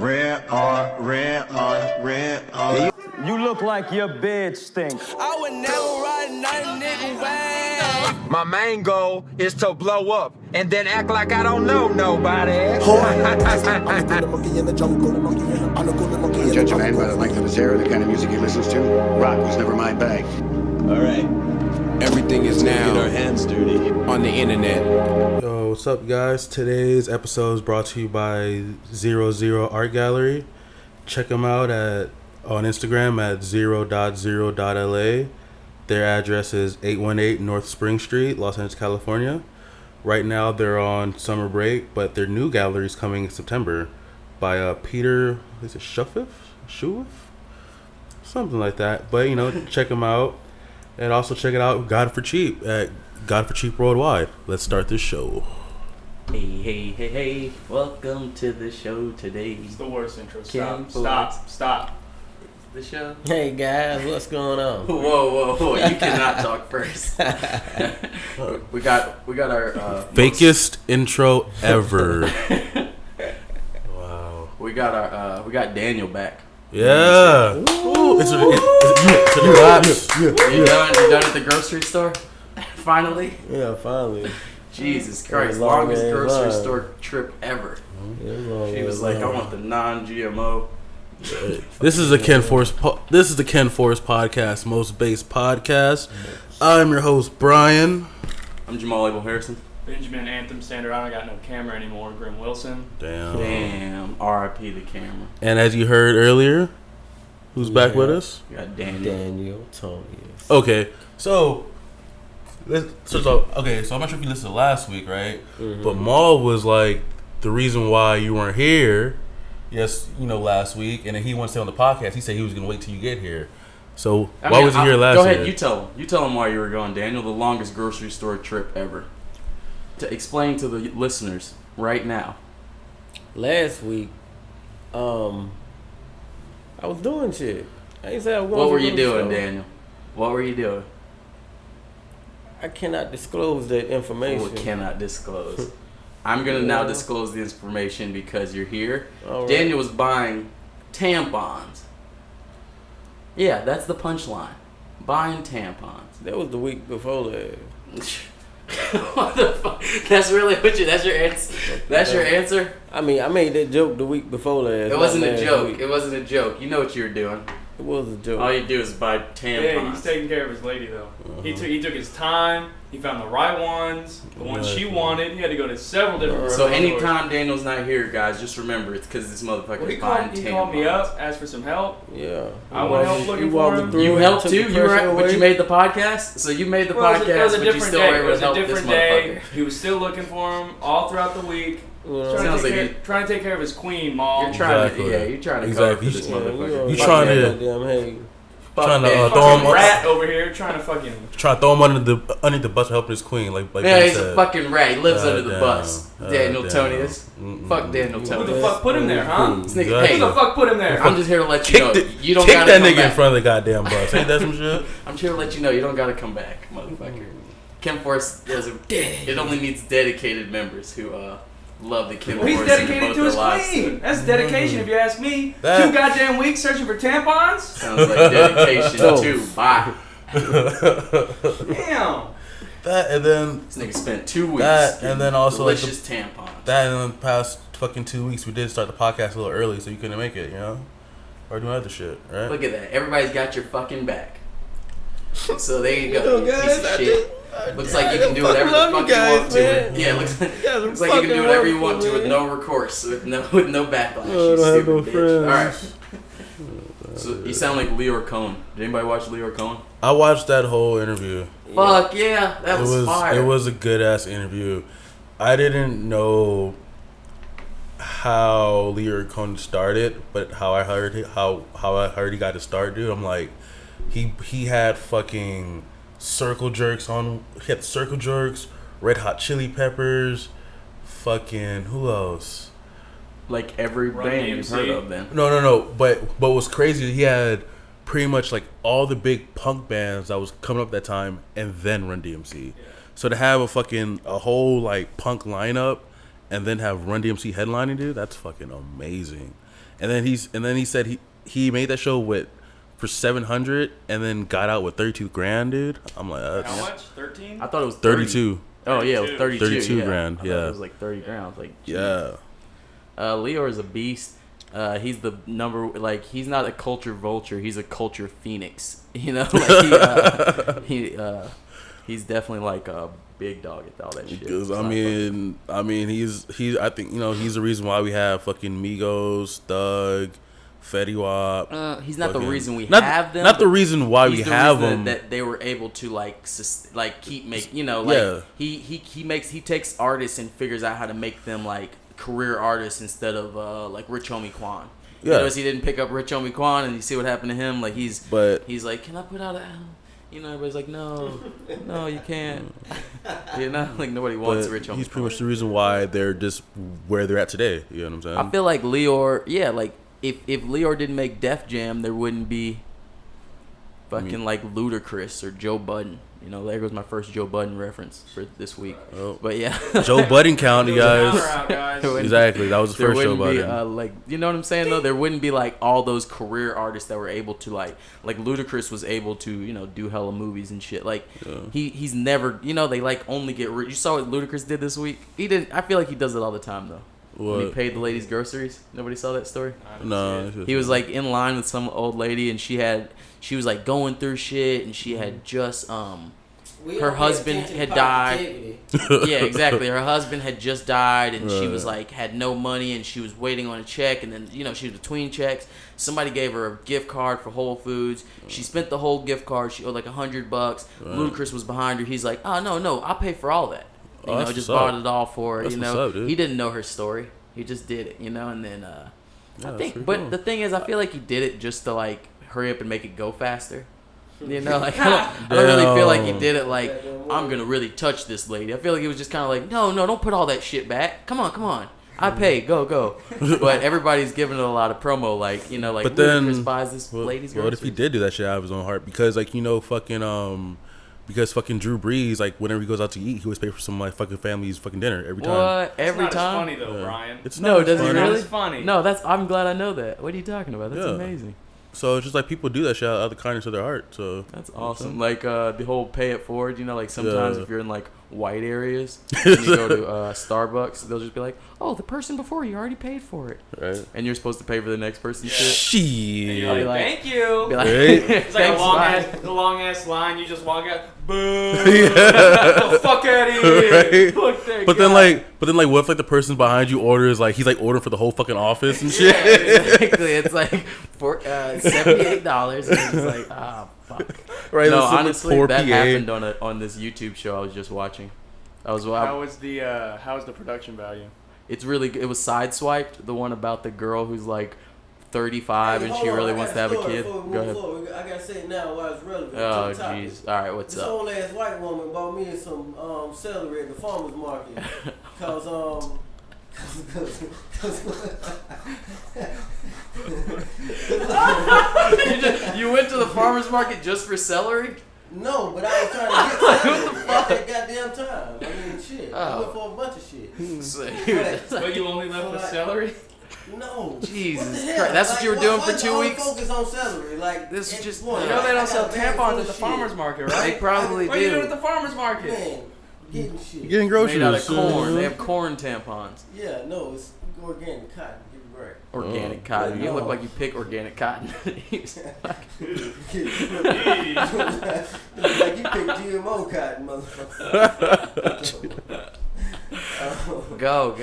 You look like your bed stinks. I would never ride another nigga way. My main goal is to blow up and then act like I don't know nobody. Judge a man by the length of his hair or the kind of music he listens to. Rock was never my bag. All right. Everything is now Get our hands dirty on the internet. Yo, what's up, guys? Today's episode is brought to you by 00 Art Gallery. Check them out on Instagram at 0.0.la. Their address is 818 North Spring Street, Los Angeles, California. Right now they're on summer break, but their new gallery is coming in September by Peter, is it Schuiff? Something like that. But, check them out. And also check it out, God for Cheap, at God for Cheap Worldwide. Let's start this show. Hey. Welcome to the show today. It's the worst intro. Kenforce. Stop. The show? Hey guys, what's going on? Whoa. You cannot talk first. we got our fakest intro ever. Wow. We got Daniel back. Yeah. Ooh. You done at the grocery store? Finally? Yeah, finally. Jesus Christ, longest grocery store trip ever. She was like, I want the non-GMO. This is the Kenforce podcast, most based podcast. I'm your host, Brian. I'm Jamal Abel Harrison. Benjamin Anthem Standard. I don't got no camera anymore. Grim Wilson. Damn. R.I.P. the camera. And as you heard earlier, who's back with us? We got Daniel Tony. Okay, so I'm not sure if you listened to last week, right? Mm-hmm. But Maul was like the reason why you weren't here. Yes, last week, and then he wanted to stay on the podcast. He said he was gonna wait till you get here. So why was he here last week? Go ahead, you tell him. You tell him why you were going, Daniel. The longest grocery store trip ever. To explain to the listeners right now. Last week, I was doing shit. I ain't say I was going. What were you doing, Daniel? What were you doing? I cannot disclose that information. Oh, cannot disclose. I'm going to now disclose the information because you're here. Right. Daniel was buying tampons. Yeah, that's the punchline. Buying tampons. That was the week before that. What the fuck? That's really what that's your answer? That's your answer? I mean, I made that joke the week before last. It wasn't a joke. It wasn't a joke. You know what you were doing. It was a joke. All you do is buy tampons. Yeah, he's taking care of his lady, though. Uh-huh. He took his time. He found the right ones. The ones she wanted. He had to go to several different So anytime Daniel's not here, guys, just remember it's because this motherfucker is buying tampons. He called me up, asked for some help. Yeah. I went help looking for him. You helped too? But you made the podcast? So you made the podcast, but you still were able to help this motherfucker. He was still looking for him all throughout the week. Trying to take care of his queen, Mom. You're trying to cover for this motherfucker. You trying to throw him rat over here, trying to throw him under the bus for helping his queen, like yeah, he's a fucking rat. He lives under the bus. Daniel Tonius. Fuck Daniel Tonius. Who the fuck put him there, huh? This nigga, Who the fuck put him there? I'm just here to let you know. You don't kick gotta that come nigga back. in front of the goddamn bus. Ain't that some shit? I'm here to let you know you don't gotta come back, motherfucker. Kenforce it only needs dedicated members who love the Kenforce. Well, he's dedicated to his queen. That's dedication, if you ask me. 2 goddamn weeks searching for tampons? Sounds like dedication too. Bye. Damn. That and then this nigga spent 2 weeks. And then also delicious tampons. That and in the past fucking 2 weeks we did start the podcast a little early, so you couldn't make it, or doing other shit, right? Look at that. Everybody's got your fucking back. So there you go. Piece of shit. Looks like you can do whatever the fuck you want to. Yeah, looks like you can do whatever you want to with no recourse, with no backlash. You stupid bitch. All right. So you sound like Leor Cohen. Did anybody watch Leor Cohen? I watched that whole interview. Fuck yeah, that was fire. It was a good ass interview. I didn't know how Leor Cohen started, but how I heard he got to start, dude. I'm like, he had fucking circle jerks on. He had circle jerks, Red Hot Chili Peppers, fucking who else? Like every band you've heard of, then. No. But what's crazy, he had pretty much like all the big punk bands that was coming up that time, and then Run DMC. Yeah. So to have a whole like punk lineup, and then have Run DMC headlining, dude, that's fucking amazing. And then he said he made that show for $700 and then got out with $32,000, dude. I'm like, how much? 13? I thought it was 32. Oh yeah, it was 32. 32 yeah. grand. I thought Yeah, it was like 30 grand. I was like, yeah. Leo is a beast. He's the he's not a culture vulture. He's a culture phoenix. You know, like he's definitely like a big dog at all that shit. Because I mean, he's I think he's the reason why we have fucking Migos, Thug, Fetty Wap. He's not the reason we have them. Not the reason why we have them. That they were able to keep making. He takes artists and figures out how to make them like career artists instead of like Rich Homie Quan. You notice he didn't pick up Rich Homie Quan, and you see what happened to him. Like he's like, can I put out a? Everybody's like, no, you can't. Like nobody wants Rich Homie Quan. He's pretty much the reason why they're just where they're at today. You know what I'm saying? I feel like Leor, like if Leor didn't make Def Jam, there wouldn't be fucking like Ludacris or Joe Budden. There goes my first Joe Budden reference for this week. Oh. But yeah, Joe Budden County, guys. Exactly, that was the first Joe Budden. You know what I'm saying though? There wouldn't be like all those career artists that were able to like Ludacris was able to do hella movies and shit. Like he's never they like only get rich. You saw what Ludacris did this week? He didn't. I feel like he does it all the time though. What? When he paid the ladies groceries. Nobody saw that story? No. He was like in line with some old lady, and she was like going through shit, and she had just her husband had died. Yeah, exactly. Her husband had just died, and she was like had no money, and she was waiting on a check, and then she was between checks. Somebody gave her a gift card for Whole Foods. She spent the whole gift card. She owed like $100. Ludacris was behind her. He's like, oh no, I'll pay for all that. Just bought it all for her. He didn't know her story. He just did it. And then I think, but the thing is, I feel like he did it just to like hurry up and make it go faster. I don't really feel like he did it like I'm gonna really touch this lady. I feel like he was just kind of like, no, don't put all that shit back. Come on. I pay, go. But everybody's giving it a lot of promo, like but then buys this lady's groceries. What if he did do that shit out of his own heart? Because because fucking Drew Brees, like whenever he goes out to eat, he always pay for some like fucking family's fucking dinner every time. What? Every it's time? It's funny though, Brian. It's not. Does he really? It's funny. No, I'm glad I know that. What are you talking about? That's amazing. So it's just like people do that shit out of the kindness of their heart. So that's awesome. Like the whole pay it forward. Like sometimes if you're in like white areas and you go to Starbucks, they'll just be like, "Oh, the person before you already paid for it," right? And you're supposed to pay for the next person's shit. Like, thank you. Like, it's like a long ass line. You just walk out. Boo! Get the fuck out of here! Right? But then like, what if like the person behind you orders like he's like ordering for the whole fucking office and shit? Yeah, exactly. It's like for $78, and it's like fuck. Right? No, honestly, that happened on this YouTube show I was just watching. How was the production value? It's really good. It was Sideswiped, the one about the girl who's like 35 and she really wants to have a kid. Go ahead. I gotta say it now while it's relevant. Oh jeez. All right, what's this up? This old ass white woman bought me some celery at the farmer's market cause you went to the farmer's market just for celery? No, but I was trying to get celery at that goddamn time. I mean, shit. I went for a bunch of shit. But you only left for celery? No. Jesus Christ. That's what you were doing for 2 weeks? Focus on celery. Like, this is just... they don't sell tampons at the farmer's market, right? They probably do. What are you doing at the farmer's market? Man, getting shit. Getting groceries. Made out of corn. They have corn tampons. Yeah, no, it's organic cotton. Get it right. Organic cotton. You look like you pick organic cotton. Like you pick GMO cotton, motherfucker. Go.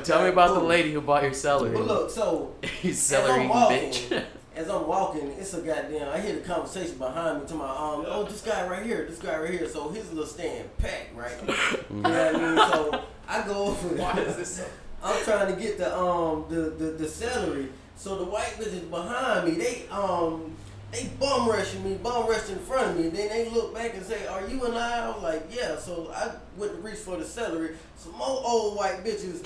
Tell me about the lady who bought your celery. But look, so you celery bitch. As I'm walking, it's a goddamn. I hear the conversation behind me to my this guy right here. So his little stand packed, right? You know what I mean? So I go over there. Why is this so? I'm trying to get the celery. So the white bitches behind me, they bum rushing in front of me. Then they look back and say, "Are you in line?" I was like, "Yeah." So I went to reach for the celery. Some more old white bitches.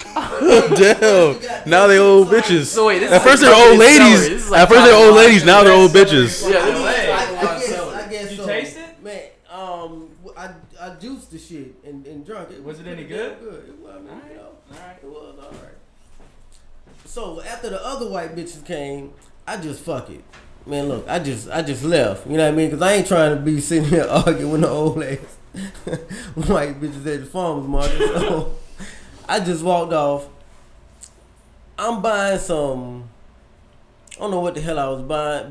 Damn. Now they old bitches. So wait, at first they're old ladies. At first they're old ladies. Now they're old bitches. I guess you so. Taste it? Man, I juiced the shit and and drunk. Was it any pretty good? damn good. It was, I mean, you know, Alright. it was all right. So after the other white bitches came, I just fuck it. Man, look, I just left. You know what I mean? Because I ain't trying to be sitting here arguing with the old ass white bitches at the farmer's market. So I just walked off. I'm buying some, I don't know what the hell I was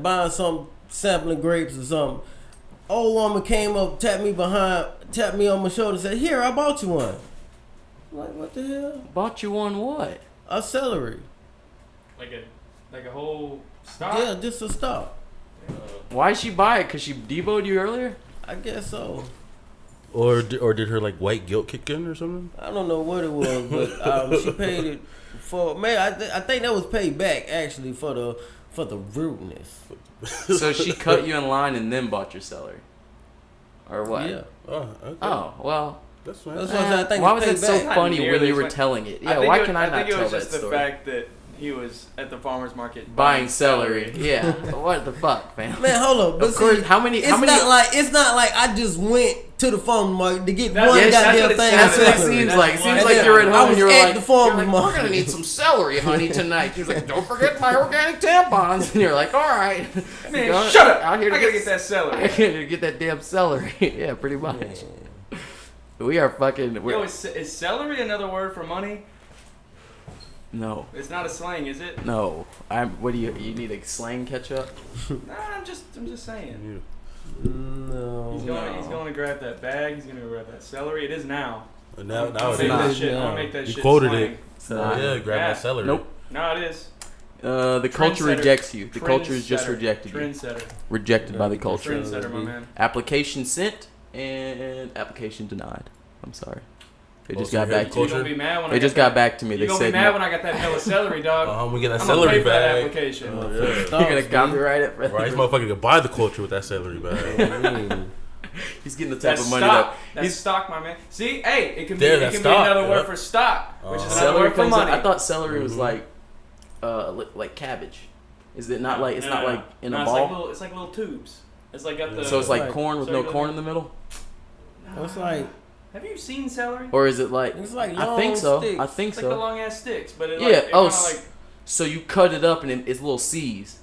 buying some sampling grapes or something. Old woman came up, tapped me on my shoulder and said, "Here, I bought you one." I'm like, what the hell? Bought you one what? A celery. Like a whole stock? Yeah, just a stock. Why'd she buy it? Cause she deboed you earlier? I guess so. Or did her like white guilt kick in or something? I don't know what it was, but she paid it for. Man, I think that was paid back actually for the rudeness. So she cut you in line and then bought your celery, or what? Yeah. Oh, okay. Oh well. That's fine. That's why I think Why it's was it paid so back. funny when nearly you were as telling it? Yeah, why can I not tell that story? I think it was just the fact that he was at the farmer's market Buying celery. Yeah. What the fuck, man? Man, hold on. But Of course, see, how many? It's not like I just went to the farmer's market to get one Yes, that's goddamn what it thing. That's what it celery. seems like. It seems And like then you're at I home was and you're at like, the farmer's we're market. gonna need some celery, honey, tonight. She's like, don't forget my organic tampons. And you're like, all right. Man, Go- shut up! Out here to I gotta get that celery. I gotta get that damn celery. Yeah, pretty much. We are fucking. Yo, is celery another word for money? No. It's not a slang, is it? No. What do you need a slang catch up? Nah, I'm just saying. No. He's going to grab that bag. He's going to grab that celery. It is now. Now I'm it gonna is. make that shit. I'm gonna make that You shit quoted slang. it. Yeah, grab Yeah. that celery. Nope. No, it is. The culture Trendsetter. rejects you. The culture has just Trendsetter. rejected you. Trendsetter. Rejected by the culture. Trendsetter, my man. Application sent and application denied. I'm sorry. They just so got you're back the to me. You're gonna be mad when They just got back to me. You're They gonna said be mad no. when I got that hella celery, dog. We get that I'm celery gonna pay for that bag. application. Oh, yeah. You're gonna copyright it, for Right, this motherfucker can buy the culture with that celery bag. He's getting the type That's of money stock. that That's he's stock, my man. See, hey, it can be There, it that's can be stock, another word yep. for stock, which is another celery word for comes. money. I thought celery was like cabbage. Is it not like it's not like in a ball? It's like little tubes. It's like got the. So it's like Right. corn with So no you're corn in looking- the middle, It's like Have you seen celery? or is it like? It's like I long think so. sticks. I think It's like the so. long ass sticks, but it Yeah. Like, it Oh, kinda like so you cut it up and it's little C's.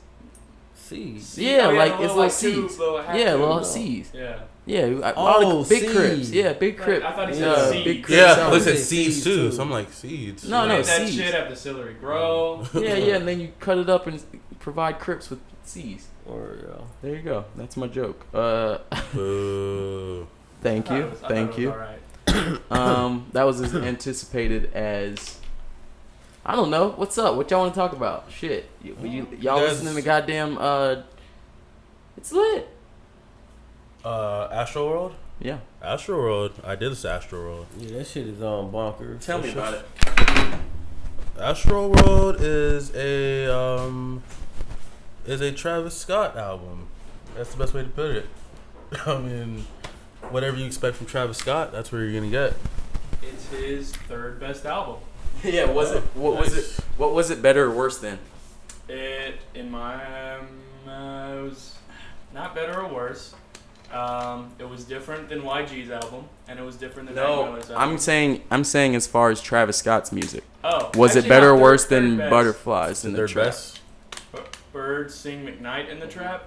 seeds. Yeah, oh, like the it's little, little tube, C's. little half Yeah, tube. little C's. Yeah. Yeah, Oh, big seeds. cribs. Yeah, big crib. I thought he said seeds. big crib. Yeah, celery. listen, Seeds seeds too. too. So I'm like seeds. No, no, Make that seeds. shit have the celery grow. Yeah, yeah, and then you cut it up and provide crips with C's. Or There you go. That's my joke. Boo. Thank you, thank you. That was as anticipated as. I don't know. What's up? What y'all want to talk about? Shit, y'all guys- listening to goddamn? It's lit. Astro World. Yeah. Astro World. I did this Astro World. yeah, that shit is bonkers. Tell me about it. Astro World is a Travis Scott album. That's the best way to put it. I mean, whatever you expect from Travis Scott, that's where you're gonna get. It's his third best album. Yeah. Was it? What was it? What was it? Better or worse than? It was not better or worse. It was different than YG's album, and it was different than Mac No, Miller's album. I'm saying as far as Travis Scott's music. Oh, Was it actually, better or not worse third than best. Butterflies in the Their Trap? best. Birds sing McKnight in the Trap.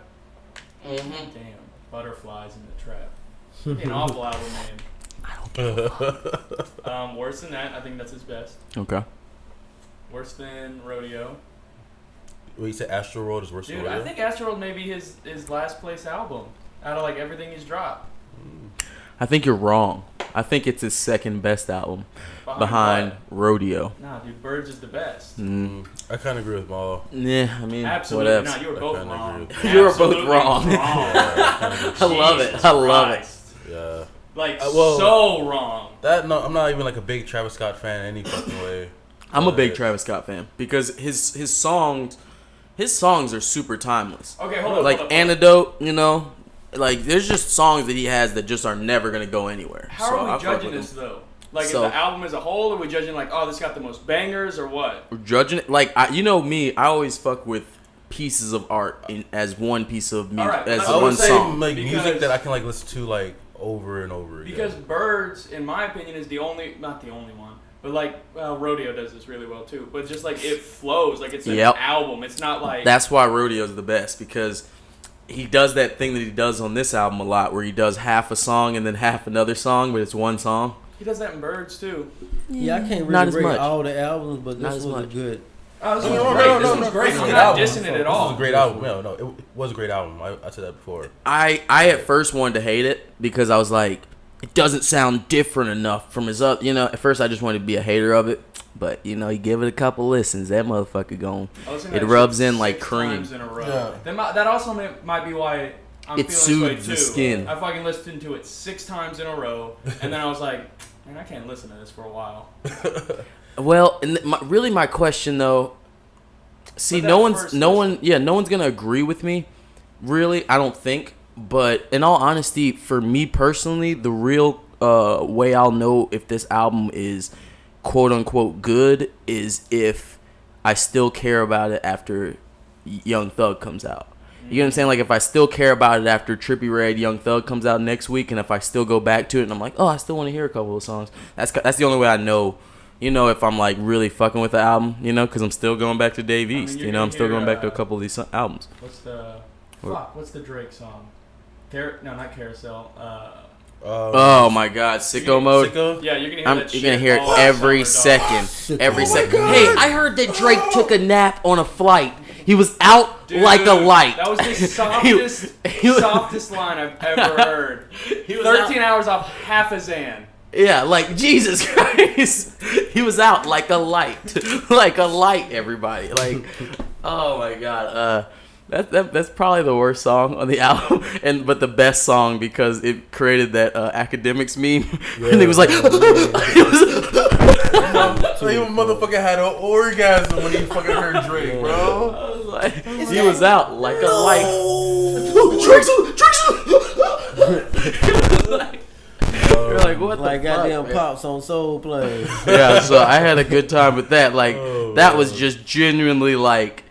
Mm-hmm. Damn, Butterflies in the Trap. Be an awful album name. Worse than that, I think that's his best. Okay. Worse than Rodeo. Well, you said Astro World is worse than Dude, Rodeo? I think Astroworld may be his last place album out of like everything he's dropped. I think you're wrong. I think it's his second best album behind Rodeo. Nah, dude, Birds is the best. I kind of agree with Maul. Yeah, I mean, Absolutely whatever. not. You were I both kinda wrong. agree. You were both Absolutely wrong. I love it. I love it. Yeah. Like well, so wrong. I'm not even like a big Travis Scott fan any fucking way. I'm a big Travis Scott fan because his songs are super timeless. Okay, hold on. Like hold on. Antidote, you know, like there's just songs that he has that just are never gonna go anywhere. How So are I we fuck judging with this him. though? Like, So- is the album as a whole, or are we judging like, oh, this got the most bangers, or what? We're judging it like you know me. I always fuck with pieces of art as one piece of music, Alright, as I I one would say song. like Because- music that I can like listen to like over and over again. Because Birds, in my opinion, is not the only one, but like Rodeo does this really well too. But just like it flows, like it's an album. It's not like that's why Rodeo's the best because he does that thing that he does on this album a lot, where he does half a song and then half another song, but it's one song. He does that in Birds too. Yeah, I can't Not really as rate much. all the albums, but Not this as was a much. good. Oh, this was great. This was great. I'm not dissing it at all. This was a great album. No, it was a great album. I said that before. I at first wanted to hate it because I was like, it doesn't sound different enough from his other. You know, at first I just wanted to be a hater of it, but you know, you give it a couple listens, that motherfucker it rubs in like cream. In a row. Yeah. That also might be why I'm it feeling soothes this way too. the skin. I fucking listened to it 6 times in a row, and then I was like, man, I can't listen to this for a while. Well, and my question though. See, no one's gonna agree with me, really. I don't think. But in all honesty, for me personally, the real way I'll know if this album is quote unquote good is if I still care about it after Young Thug comes out. You know what I'm saying? Like if I still care about it after Trippie Redd Young Thug comes out next week, and if I still go back to it and I'm like, oh, I still want to hear a couple of songs. That's the only way I know. You know, if I'm like really fucking with the album, you know, because I'm still going back to Dave East. You know, I'm still going back to a couple of these albums. What's the Drake song? Not Carousel. Oh my God, Sicko Mode. Yeah, you're gonna hear that shit. You're gonna hear it every second. Every second. Hey, I heard that Drake took a nap on a flight. He was out like a light. That was the softest line I've ever heard. 13 hours off half a Xan. Yeah, like Jesus Christ. He was out like a light. Like a light, everybody. Like, oh my God. That's probably the worst song on the album, but the best song because it created that academics meme. Yeah. And he was like, so he motherfucker had an orgasm when he fucking heard Drake, bro. I was like, he was out like a light. You're like, what the fuck, goddamn man? Pops on Soul Plane. Yeah, so I had a good time with that. Like, that was just genuinely like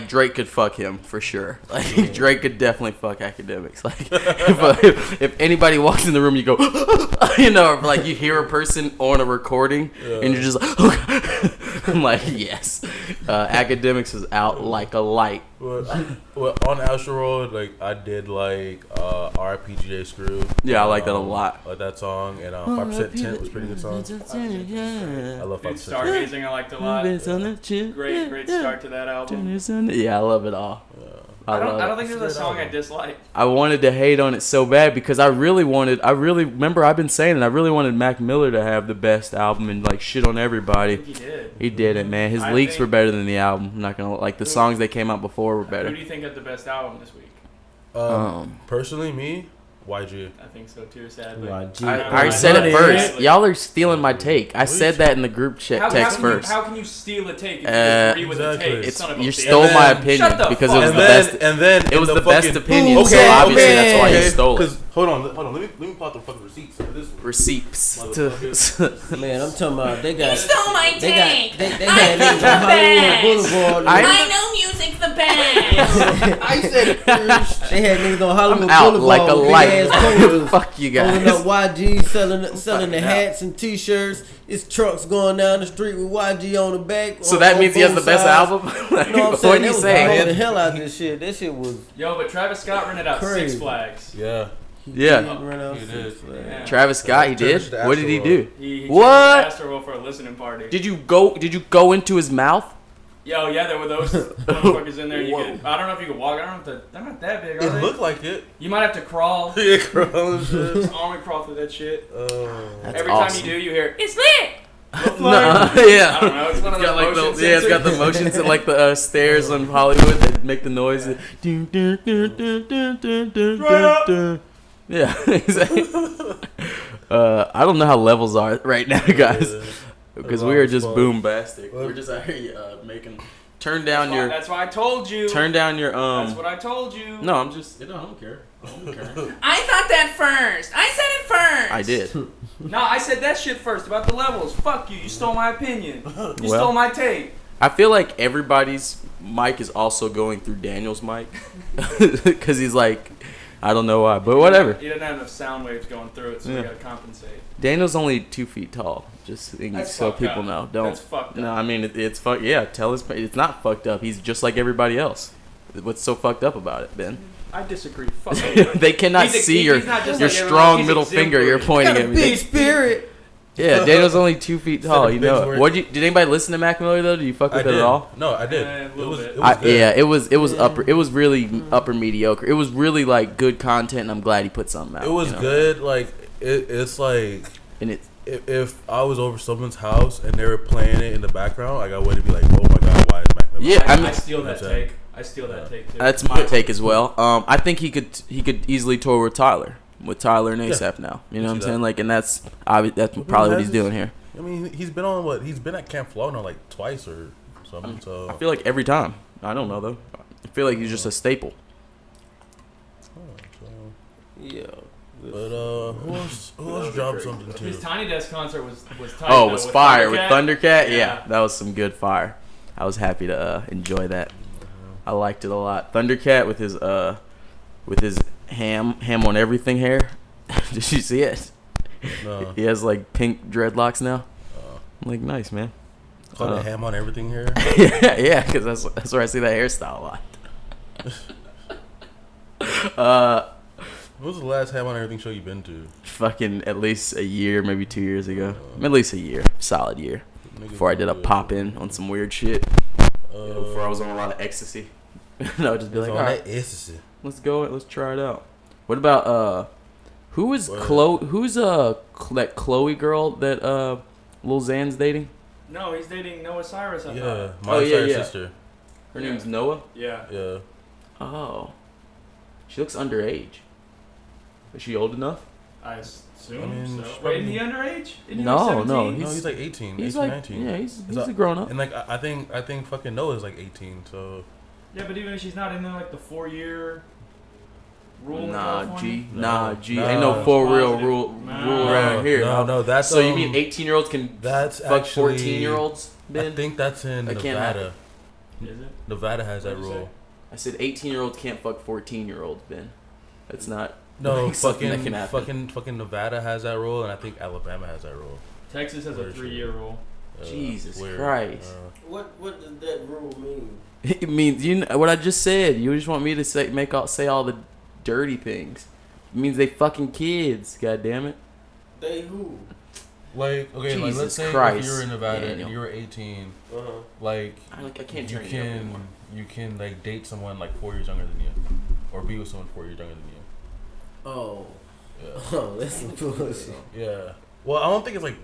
Drake could fuck him for sure. Like Drake could definitely fuck academics. Like if anybody walks in the room, you go, you know, or like you hear a person on a recording and you're just like, oh. I'm like, yes, academics is out like a light. Well, on Astro Road, like I did like RPGA Screw. Yeah, I like that a lot. Like that song, and 5% Tint was a pretty good song. I love 5%. Stargazing, I liked a lot. Great start to that album. Yeah, I love it all. I don't think there's a song I dislike. I wanted to hate on it so bad because remember I've been saying it. I really wanted Mac Miller to have the best album and like shit on everybody. I think he did. He did it, man. His leaks were better than the album. I'm not gonna like the songs that came out before were better. Who do you think had the best album this week? Personally, me, YG. I think so too, sadly. I already said it first. Y'all are stealing my take. I said that in the group chat text first. How can you steal a take if you agree with the take? You stole my opinion because it was the best. And then it was the best opinion. So obviously that's why you stole it. Hold on. Let me pull out the fucking receipts for this one. Receipts. Man, I'm talking about they got. You stole my take. They had niggas on Hollywood Boulevard. I know music's the best. I said it first. They had niggas on Hollywood I'm out Boulevard. like a light. Fuck you guys. Holding up YG, selling the hats and t-shirts. It's trucks going down the street with YG on the back. So that means he has the best album? Like, no, I'm saying, what are you saying? The hell out of this shit. That shit was. Yo, but Travis Scott rented out crazy. 6 Flags. Yeah. He did. Yeah. Travis Scott, he did. What did he do? He What? Astro for a listening party. Did you go into his mouth? Yo, yeah, there were those motherfuckers in there. I don't know if you could walk. I don't know if they're not that big. It looked like it. You might have to crawl. Yeah, crawl and shit. Just arm crawl through that shit. Every awesome. time you do, you hear it's lit. No, yeah. I don't know. It's one of those motion sensors. Yeah, it's got the motions and like the stairs on Hollywood that make the noise. Yeah, exactly. I don't know how levels are right now, guys, because we are just boombastic. We're just out here making. Turn down your. That's why I told you. Turn down your That's what I told you. No, I'm just. I don't care. I don't care. I thought that first. I said it first. I did. No, I said that shit first about the levels. Fuck you. You stole my opinion. You stole my take. I feel like everybody's mic is also going through Daniel's mic because he's like I don't know why, but whatever. He didn't have enough sound waves going through it, so we gotta compensate. Daniel's only 2 feet tall. Just so people know. Don't. That's fucked up. No, I mean it's fucked. Yeah, tell us. It's not fucked up. He's just like everybody else. What's so fucked up about it, Ben? I disagree. Fuck They cannot see your strong middle finger you're pointing at me. Big spirit. Yeah, Daniel's only 2 feet tall. You know it. Did anybody listen to Mac Miller though? Did you fuck with it at all? No, I did. A little bit. It was upper. It was really upper mediocre. It was really like good content, and I'm glad he put something out. It was good. Like it's like, and it. If I was over someone's house and they were playing it in the background, like I wouldn't be like, oh my god, why is Mac Miller? Yeah, I steal that take. I steal that take too. That's my take as well. I think he could easily tour with Tyler and ASAP now. You know what I'm saying? Like, and that's probably what he's doing here. I mean, he's been on what? He's been at Camp Flow now like twice or something. So I feel like every time. I don't know though. I feel like he's just a staple. Yeah. But who else dropped something too? His Tiny Desk concert was tight. Oh, it was fire with Thundercat. Thundercat. Yeah, that was some good fire. I was happy to enjoy that. I liked it a lot. Thundercat with his ham on everything hair. Did you see it? No. He has like pink dreadlocks now. I'm like, nice, man. Call it ham on everything hair. yeah, because that's where I see that hairstyle a lot. What was the last ham on everything show you been to? Fucking at least a year, maybe 2 years ago. At least a year, solid year. Before I did a pop in on some weird shit. Before I was on a lot of ecstasy. No, just be like, all right, ecstasy. Let's go. Let's try it out. What about Chloe? Who's that Chloe girl that Lil Xan's dating? No, he's dating Noah Cyrus. I Yeah, thought. Miley Cyrus' sister. Her name's Noah. Yeah. Yeah. Oh, she looks underage. Is she old enough? I assume I mean, so. Wait, isn't he underage? Isn't he No, like 17? no, He's like 18. He's 18, like 19. yeah, he's a grown up. And like I think fucking Noah's like 18. So Yeah, but even if she's not in there, like the 4-year rule. Nah, in G. California? Nah, G. No. Ain't no 4 real rule No. around here. No, that's so you mean 18-year-olds can that's fuck actually 14-year-olds? I think that's in That can't Nevada. Is it? Nevada has that What'd you rule. I said 18-year-olds can't fuck 14-year-olds, Ben. That's not No, like something that can fucking Nevada has that rule, and I think Alabama has that rule. Texas has a 3-year rule. Jesus weird. Christ. What does that rule mean? It means what I just said. You just want me to say all the dirty things. It means they fucking kids. God damn it. They who? Like okay, like let's Jesus say Christ, if you were in Nevada Daniel. and you were 18, Uh-huh. like I can't you turn you up can anymore. you can like date someone like 4 years younger than you, or be with someone 4 years younger than you. Oh. Yeah. Oh, that's some bullshit. Yeah. Well, I don't think it's like.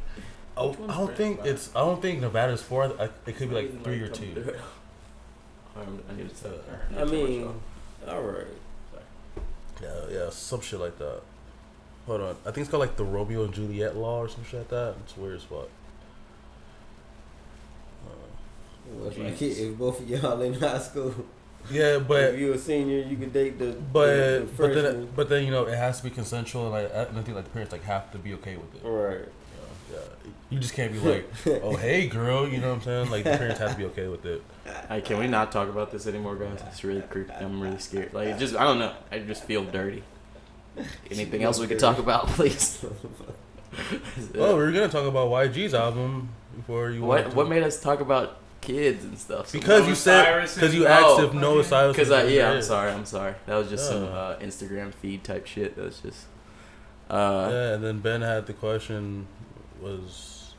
I don't think Nevada's 4. It could be like 3 or 2. I need to stop. I mean, all right. Yeah, some shit like that. Hold on, I think it's called like the Romeo and Juliet law or some shit like that. It's weird as fuck. Well, if both of y'all in high school, Yeah, but if you're a senior, you can date the but then you know it has to be consensual, and like I think like the parents like have to be okay with it. Right. Yeah, you just can't be like, oh hey girl, you know what I'm saying? Like the parents have to be okay with it. Hey, can we not talk about this anymore, guys? It's really creepy. I'm really scared. Like, it just I don't know. I just feel dirty. Anything else we could talk about, please? Oh, we were gonna talk about YG's album before you. What made us talk about kids and stuff? Because you said you asked if Noah Cyrus. Because I'm sorry. That was just some Instagram feed type shit. That was just. Yeah, and then Ben had the question was,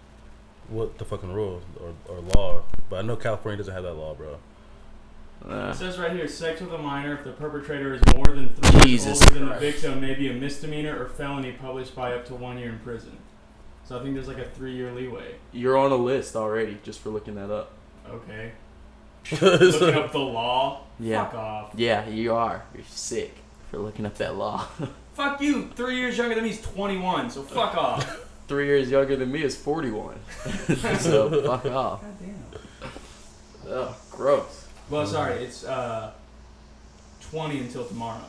what the fucking rule or law? But I know California doesn't have that law, bro. It says right here, sex with a minor if the perpetrator is more than 3 years older than the victim may be a misdemeanor or felony published by up to 1 year in prison. So I think there's like a 3-year leeway. You're on a list already just for looking that up. Okay. Looking up the law? Yeah. Fuck off. Yeah, you are. You're sick for looking up that law. Fuck you. 3 years younger than me is 21, so fuck off. 3 years younger than me is 41. So fuck off. God damn. Ugh, gross. Well, sorry, it's 20 until tomorrow.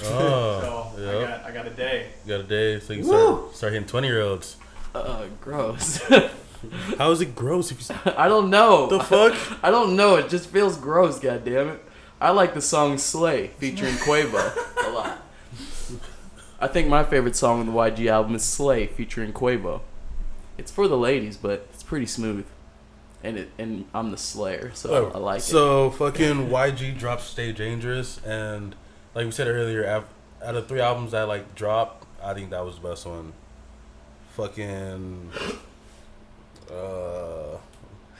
Oh, so yep. I got a day. You got a day, so you can start hitting 20-year-olds. Gross. How is it gross? If you... I don't know. The fuck? I don't know. It just feels gross. God damn it. I like the song "Slay" featuring Quavo a lot. I think my favorite song on the YG album is Slay featuring Quavo. It's for the ladies, but it's pretty smooth. And I'm the Slayer, so I like it. So fucking YG dropped Stay Dangerous, and like we said earlier, out of 3 albums that like dropped, I think that was the best one. Fucking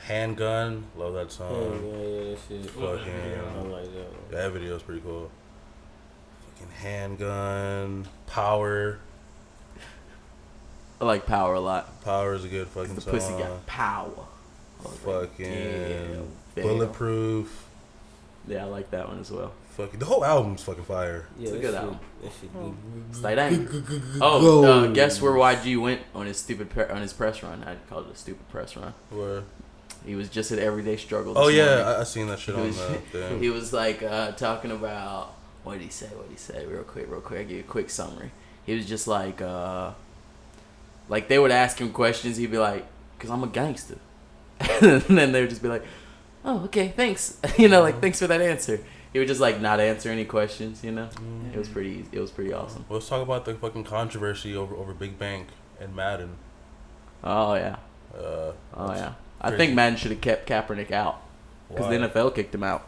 Handgun, love that song. Yeah, that shit. Fucking, I like that one. That video is pretty cool. Fucking Handgun, Power. I like Power a lot. Power is a good fucking the song. Pussy got power. Fucking Bulletproof. Yeah, I like that one as well. Fucking the whole album's fucking fire. Yeah, it's a good album. That shit be Stay dang. Guess where YG went on his on his press run? I called it a stupid press run. Where? He was just at Everyday Struggle. Oh yeah, morning. I seen that shit on the thing. He was like talking about what did he say? Real quick. I give you a quick summary. He was just like they would ask him questions. He'd be like, "Cause I'm a gangster," and then they would just be like, "Oh, okay, thanks." Thanks for that answer. He would just like not answer any questions. It was pretty. It was pretty awesome. Well, let's talk about the fucking controversy over Big Bank and Madden. Oh yeah. I think Madden should have kept Kaepernick out because the NFL kicked him out.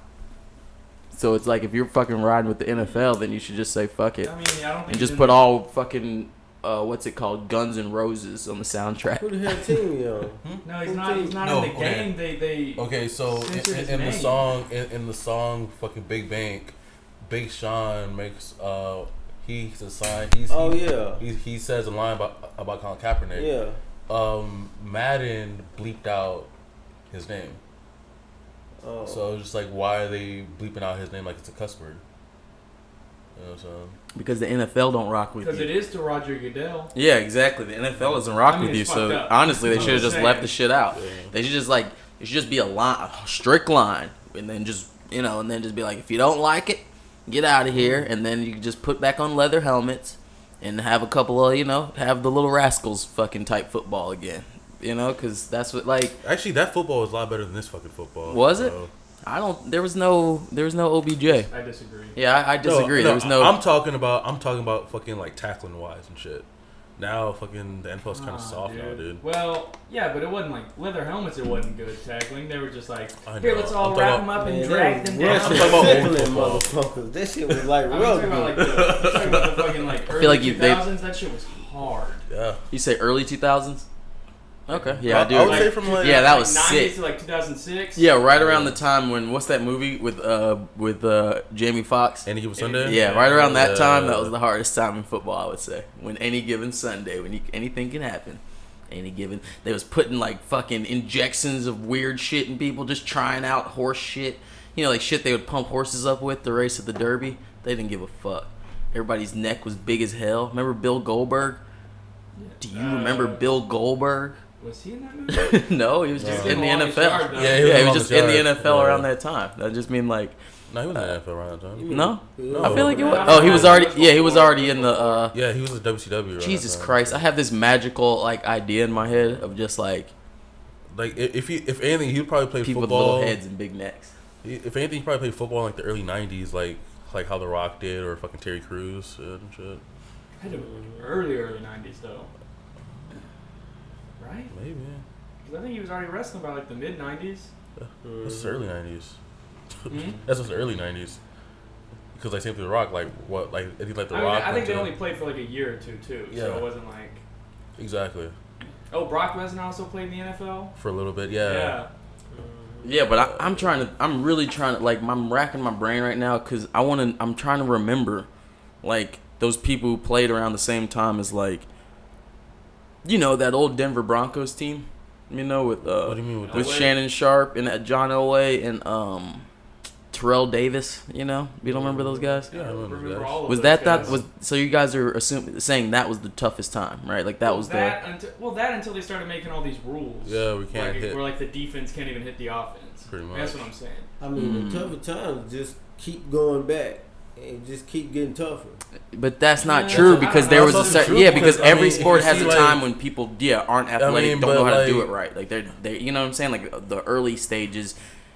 So it's like if you're fucking riding with the NFL, then you should just say fuck it, and just put all fucking what's it called, Guns N' Roses on the soundtrack. Who the hell team he on? No, he's not. He's not in the game. They okay. So in the song, fucking Big Bank, Big Sean makes he says a line about Colin Kaepernick. Yeah. Madden bleeped out his name. Oh. So it's just like, why are they bleeping out his name like it's a cuss word? You know what I'm saying? Because the NFL don't rock with you. Because it is to Roger Goodell. Yeah, exactly. The NFL doesn't rock with you. So up. honestly, they should have just left the shit out. Yeah. They should just it should just be a strict line, and then just and then just be like, if you don't like it, get out of here, and then you can just put back on leather helmets, and have a couple of have the Little Rascals fucking type football again. Because that's what Actually, that football was a lot better than this fucking football. Was it? I don't. There was no OBJ. I disagree. Yeah, I disagree. There was no. I'm talking about fucking like tackling wise and shit. Now fucking the NFL's kind of soft now, dude. Well, yeah, but it wasn't like leather helmets. It wasn't good tackling. They were just like, here, let's all wrap them up and drag them down. I'm talking about motherfuckers. That shit was like rugby. I'm talking about the fucking early 2000s. That shit was hard. Yeah. You say early 2000s? Okay. Yeah, I do. I would say from that was 90s sick. to 2006. Yeah, right around the time when what's that movie with Jamie Foxx? Any Given Sunday. Yeah, right around that time. That was the hardest time in football, I would say. When Any Given Sunday, anything can happen. They was putting like fucking injections of weird shit in people, just trying out horse shit. Like shit they would pump horses up with the race at the Derby. They didn't give a fuck. Everybody's neck was big as hell. Remember Bill Goldberg? Do you remember Bill Goldberg? Was he in that movie? No, he was just in the NFL. He was just in the NFL around that time. That just mean like. No, he was in the NFL around that time. No, I feel like it was. Oh, he was already. Yeah, he was already in the. Yeah, he was in WCW. Jesus Christ! I have this magical idea in my head of just like if anything, he'd probably play people football. with little heads and big necks. If anything, he'd probably play football in like the early '90s, like how The Rock did, or fucking Terry Crews and shit. Had to be early 90s though. Right? Maybe. Because I think he was already wrestling by like the mid 90s. That's the early 90s. That's the early 90s. Because like same with The Rock, I think they only played for like a year or two too. Yeah. So it wasn't like. Exactly. Oh, Brock Lesnar also played in the NFL? For a little bit, yeah. Yeah, but I'm really trying to I'm racking my brain right now because I'm trying to remember those people who played around the same time as that old Denver Broncos team, with what do you mean with Shannon Sharp and John Elway and Terrell Davis. You don't remember those guys? Yeah, I remember all of those guys. So you guys are saying that was the toughest time, right? Until they started making all these rules. Yeah, we can't hit. Where the defense can't even hit the offense. Pretty much. That's what I'm saying. I mean, the tougher times just keep going back. And just keep getting tougher. But that's not true because there was because every sport has a time when people aren't athletic, don't know how to do it right. They you know what I'm saying? The early stages,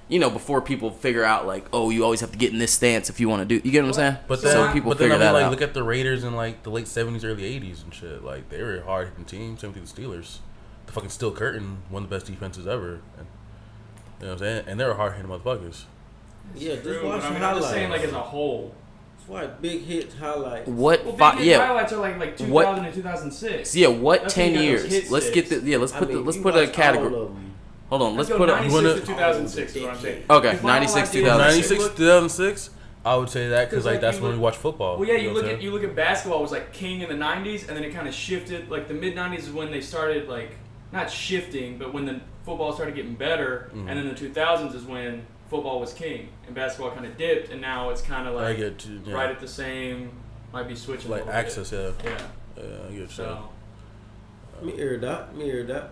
before people figure out like, oh, you always have to get in this stance if you want to do. You get what I'm saying? But so then, people figure that out. Look at the Raiders in like the late '70s, early '80s and shit. Like they were a hard hitting team. Same thing with the Steelers. The fucking Steel Curtain, one of the best defenses ever. And, you know what I'm saying? And they were hard hitting motherfuckers. Yeah, just True, watch the I'm highlights. just saying like as a whole. That's why big hits highlights. What? Well, big hit highlights are like 2000 and 2006. Yeah, what That's 10 when you got those years? hit Let's get sticks. the let's put a category. Hold on, let's put a 96 to 2006 is what I'm saying. Okay, 96 2006. 96 2006. I would say that because like that's when we watch football. Well, yeah, you look at basketball was like king in the 90s, and then it kind of shifted. Like the mid 90s is when they started like not shifting, but when the football started getting better, and then the 2000s is when football was king and basketball kind of dipped, and now it's kind of like right at the same. Might be switching like access, bit. yeah. I get you. So, me hear that.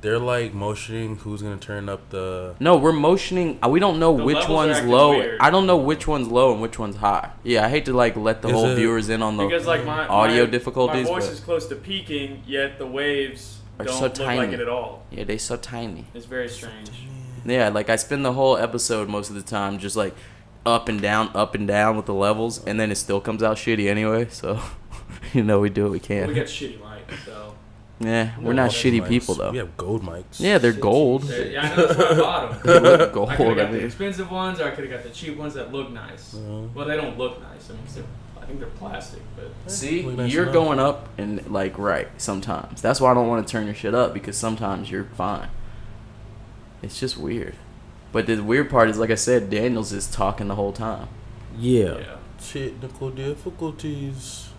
They're like motioning who's gonna turn up the. No, we're motioning. We don't know which levels are one's acting low. weird. I don't know which one's low and which one's high. Yeah, I hate to like let the whole viewers in on the because like my audio difficulties. My voice but is close to peaking, yet the waves are don't so look tiny. like it at all. Yeah, they're so tiny. It's very strange. Yeah, like I spend the whole episode most of the time just like up and down with the levels, and then it still comes out shitty anyway. So, we do what we can. We got shitty mics, so. Yeah, we're not shitty mics. people though. We have gold mics. Yeah, they're gold. Yeah, I know that's why I bought them. They look gold. I could have got the expensive ones, or I could have got the cheap ones that look nice. Well, they don't look nice. I think they're plastic, but see, nice you're enough. going up and like right sometimes. That's why I don't want to turn your shit up because sometimes you're fine. It's just weird. But the weird part is, like I said, Daniel's is talking the whole time. Yeah. Technical difficulties.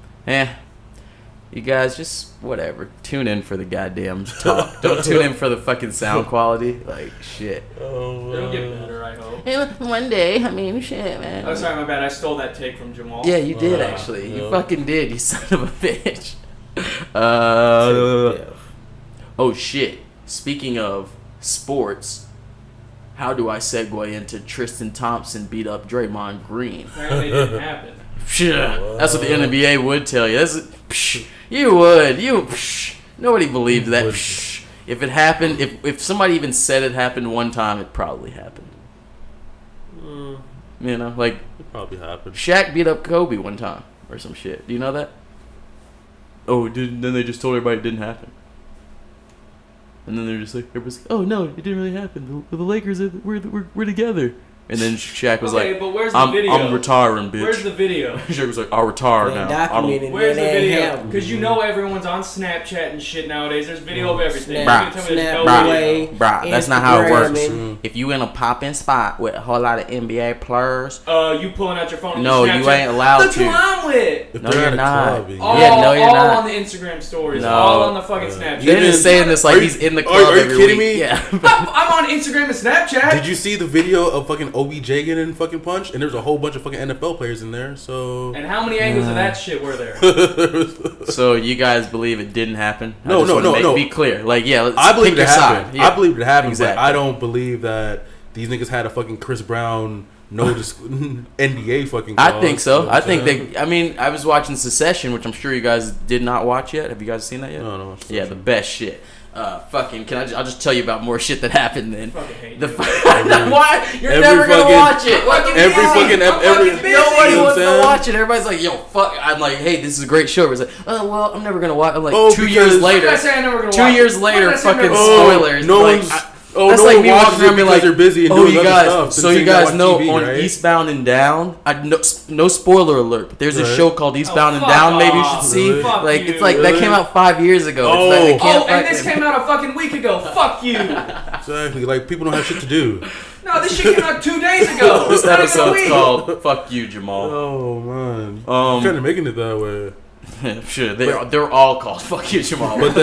You guys just whatever. Tune in for the goddamn talk. Don't tune in for the fucking sound quality. Like shit. It'll get better, I hope. One day, I mean, shit, man. Oh, sorry, my bad. I stole that take from Jamal. Yeah, you did actually. You fucking did, you son of a bitch. Oh shit. Speaking of sports, how do I segue into Tristan Thompson beat up Draymond Green? Apparently it didn't happen. That's what the NBA would tell you. You would. Nobody believed that. If it happened, if somebody even said it happened one time, it probably happened. Like It probably happened. Shaq beat up Kobe one time or some shit. Do you know that? Oh, it didn't. Then they just told everybody it didn't happen. And then they're just like, everybody's like, oh no, it didn't really happen. The Lakers, we're together. And then Shaq was okay, like, but where's the video? I'm retiring, bitch. Where's the video? Shaq was like, I'll retire now. Where's the video? Because everyone's on Snapchat and shit nowadays. There's video of everything. Bruh, that's not how it works. If you in a popping spot with a whole lot of NBA players, you pulling out your phone? No, and you ain't allowed That's to. who I'm with. No, you're not. All on the Instagram stories. No. All on the fucking Snapchat. They're just saying this like he's in the club Are you every kidding week. me? Yeah. I'm on Instagram and Snapchat. Did you see the video of fucking OBJ getting fucking punched? And there's a whole bunch of fucking NFL players in there. So. And how many angles of that shit were there? So you guys believe it didn't happen? No. Be clear. Like, yeah, I believe it happened. Yeah. I believe it happened, Exactly. but I don't believe that these niggas had a fucking Chris Brown NDA fucking clause. I think so. I think I was watching Secession, which I'm sure you guys did not watch yet. Have you guys seen that yet? No. Yeah, the best shit. I'll just tell you about more shit that happened then. Why? You're never gonna watch it. Nobody wants to watch it. Everybody's like, yo, fuck. I'm like, hey, this is a great show. It's like, oh, well, I'm never gonna watch. I'm like, 2 years later. Fucking spoilers. No like, one's. That's no like one me walking around and be like, they're busy and doing other stuff. So you guys know TV, on right? Eastbound and Down, no spoiler alert, but there's a show called Eastbound and Down. Maybe you should see. Really? It's like that came out 5 years ago. And this came out a fucking week ago. Fuck you. Exactly. Like people don't have shit to do. No, this shit came out 2 days ago. This episode's called "Fuck You, Jamal." Oh man, I'm kind of making it that way. Sure, they're all called "Fuck You, Jamal." But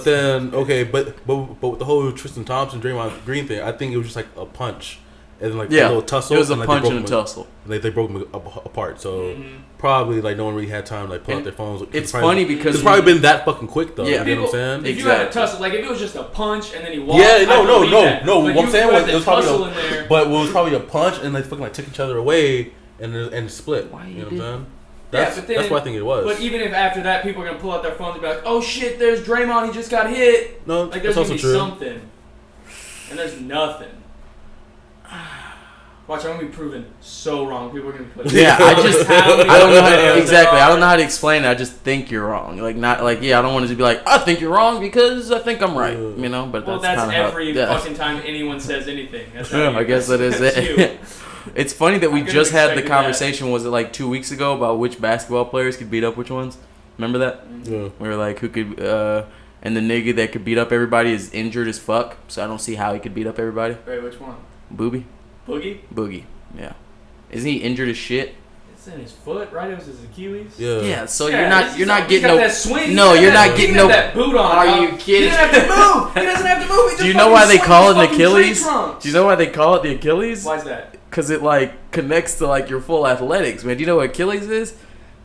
then, okay, but with the whole Tristan Thompson, Draymond Green thing, I think it was just like a punch, and then like a little tussle. It was a and, punch and a tussle. Like they broke them apart. So probably like no one really had time to like pull out their phones. It's funny because it's probably been that fucking quick though. Yeah, you know what I'm saying? If you had a tussle, like if it was just a punch and then he walked. Yeah, no. But What I'm saying was it was tussle probably in there. but it was probably a punch and they fucking like took each other away and split. Why you know what I'm saying? But then, that's what I think it was. But even if after that people are gonna pull out their phones and be like, "Oh shit, there's Draymond, he just got hit." No, like there's that's gonna also be true. something. And there's nothing. Watch, I'm gonna be proven so wrong. People are gonna be putting. Yeah, I don't know how to, exactly. I don't know how to explain it. I just think you're wrong. Like not like I don't want to be like I think you're wrong because I think I'm right. You know, but Well, that's that's kinda every fucking time anyone says anything. That's how I guess that is it. It's funny that we just had the conversation. That. Was it like 2 weeks ago about which basketball players could beat up which ones? Remember that? Yeah. We were like, who could? And the nigga that could beat up everybody is injured as fuck. So I don't see how he could beat up everybody. Wait, which one? Boogie. Boogie. Yeah. Isn't he injured as shit? It's in his foot, right? It was his Achilles. Yeah. Yeah. So yeah, you're not getting got no. That swing. No, you're not getting no. That boot on. Are you kidding? He doesn't have to move. He doesn't have to move. Do you know why they call it an Achilles? Do you know why they call it the Achilles? Why is that? Because it like connects to like your full athletics, man. Do you know what Achilles is?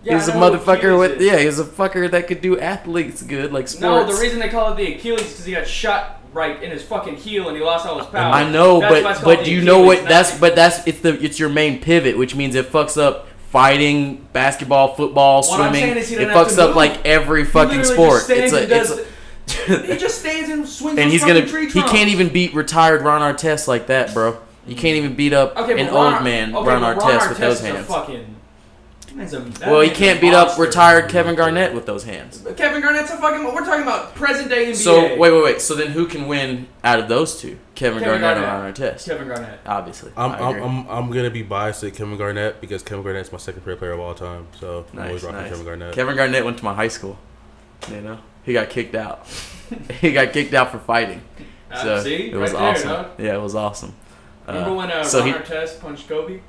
Yeah, he's a motherfucker with he's a fucker that could do athletes good like sports. No, the reason they call it the Achilles is because he got shot right in his fucking heel and he lost all his power. I know, but do you know what Achilles, it's your main pivot, which means it fucks up fighting, basketball, football, swimming. It fucks up like every fucking sport. He just stands and swings. And he can't even beat retired Ron Artest like that, bro. You can't even beat up an old man Ron Artest with those hands. Well, he can't beat up retired Kevin Garnett with those hands. Kevin Garnett's a fucking. We're talking about present day NBA. So wait. So then, who can win out of those two? Kevin Garnett or Ron Artest? Kevin Garnett, obviously. I'm gonna be biased to Kevin Garnett because Kevin Garnett's my second favorite player of all time. So I'm always rocking Kevin Garnett. Kevin Garnett went to my high school. You know, he got kicked out. He got kicked out for fighting. So see? it was right awesome. There, yeah, it was awesome. Remember when Ron Artest punched Kobe?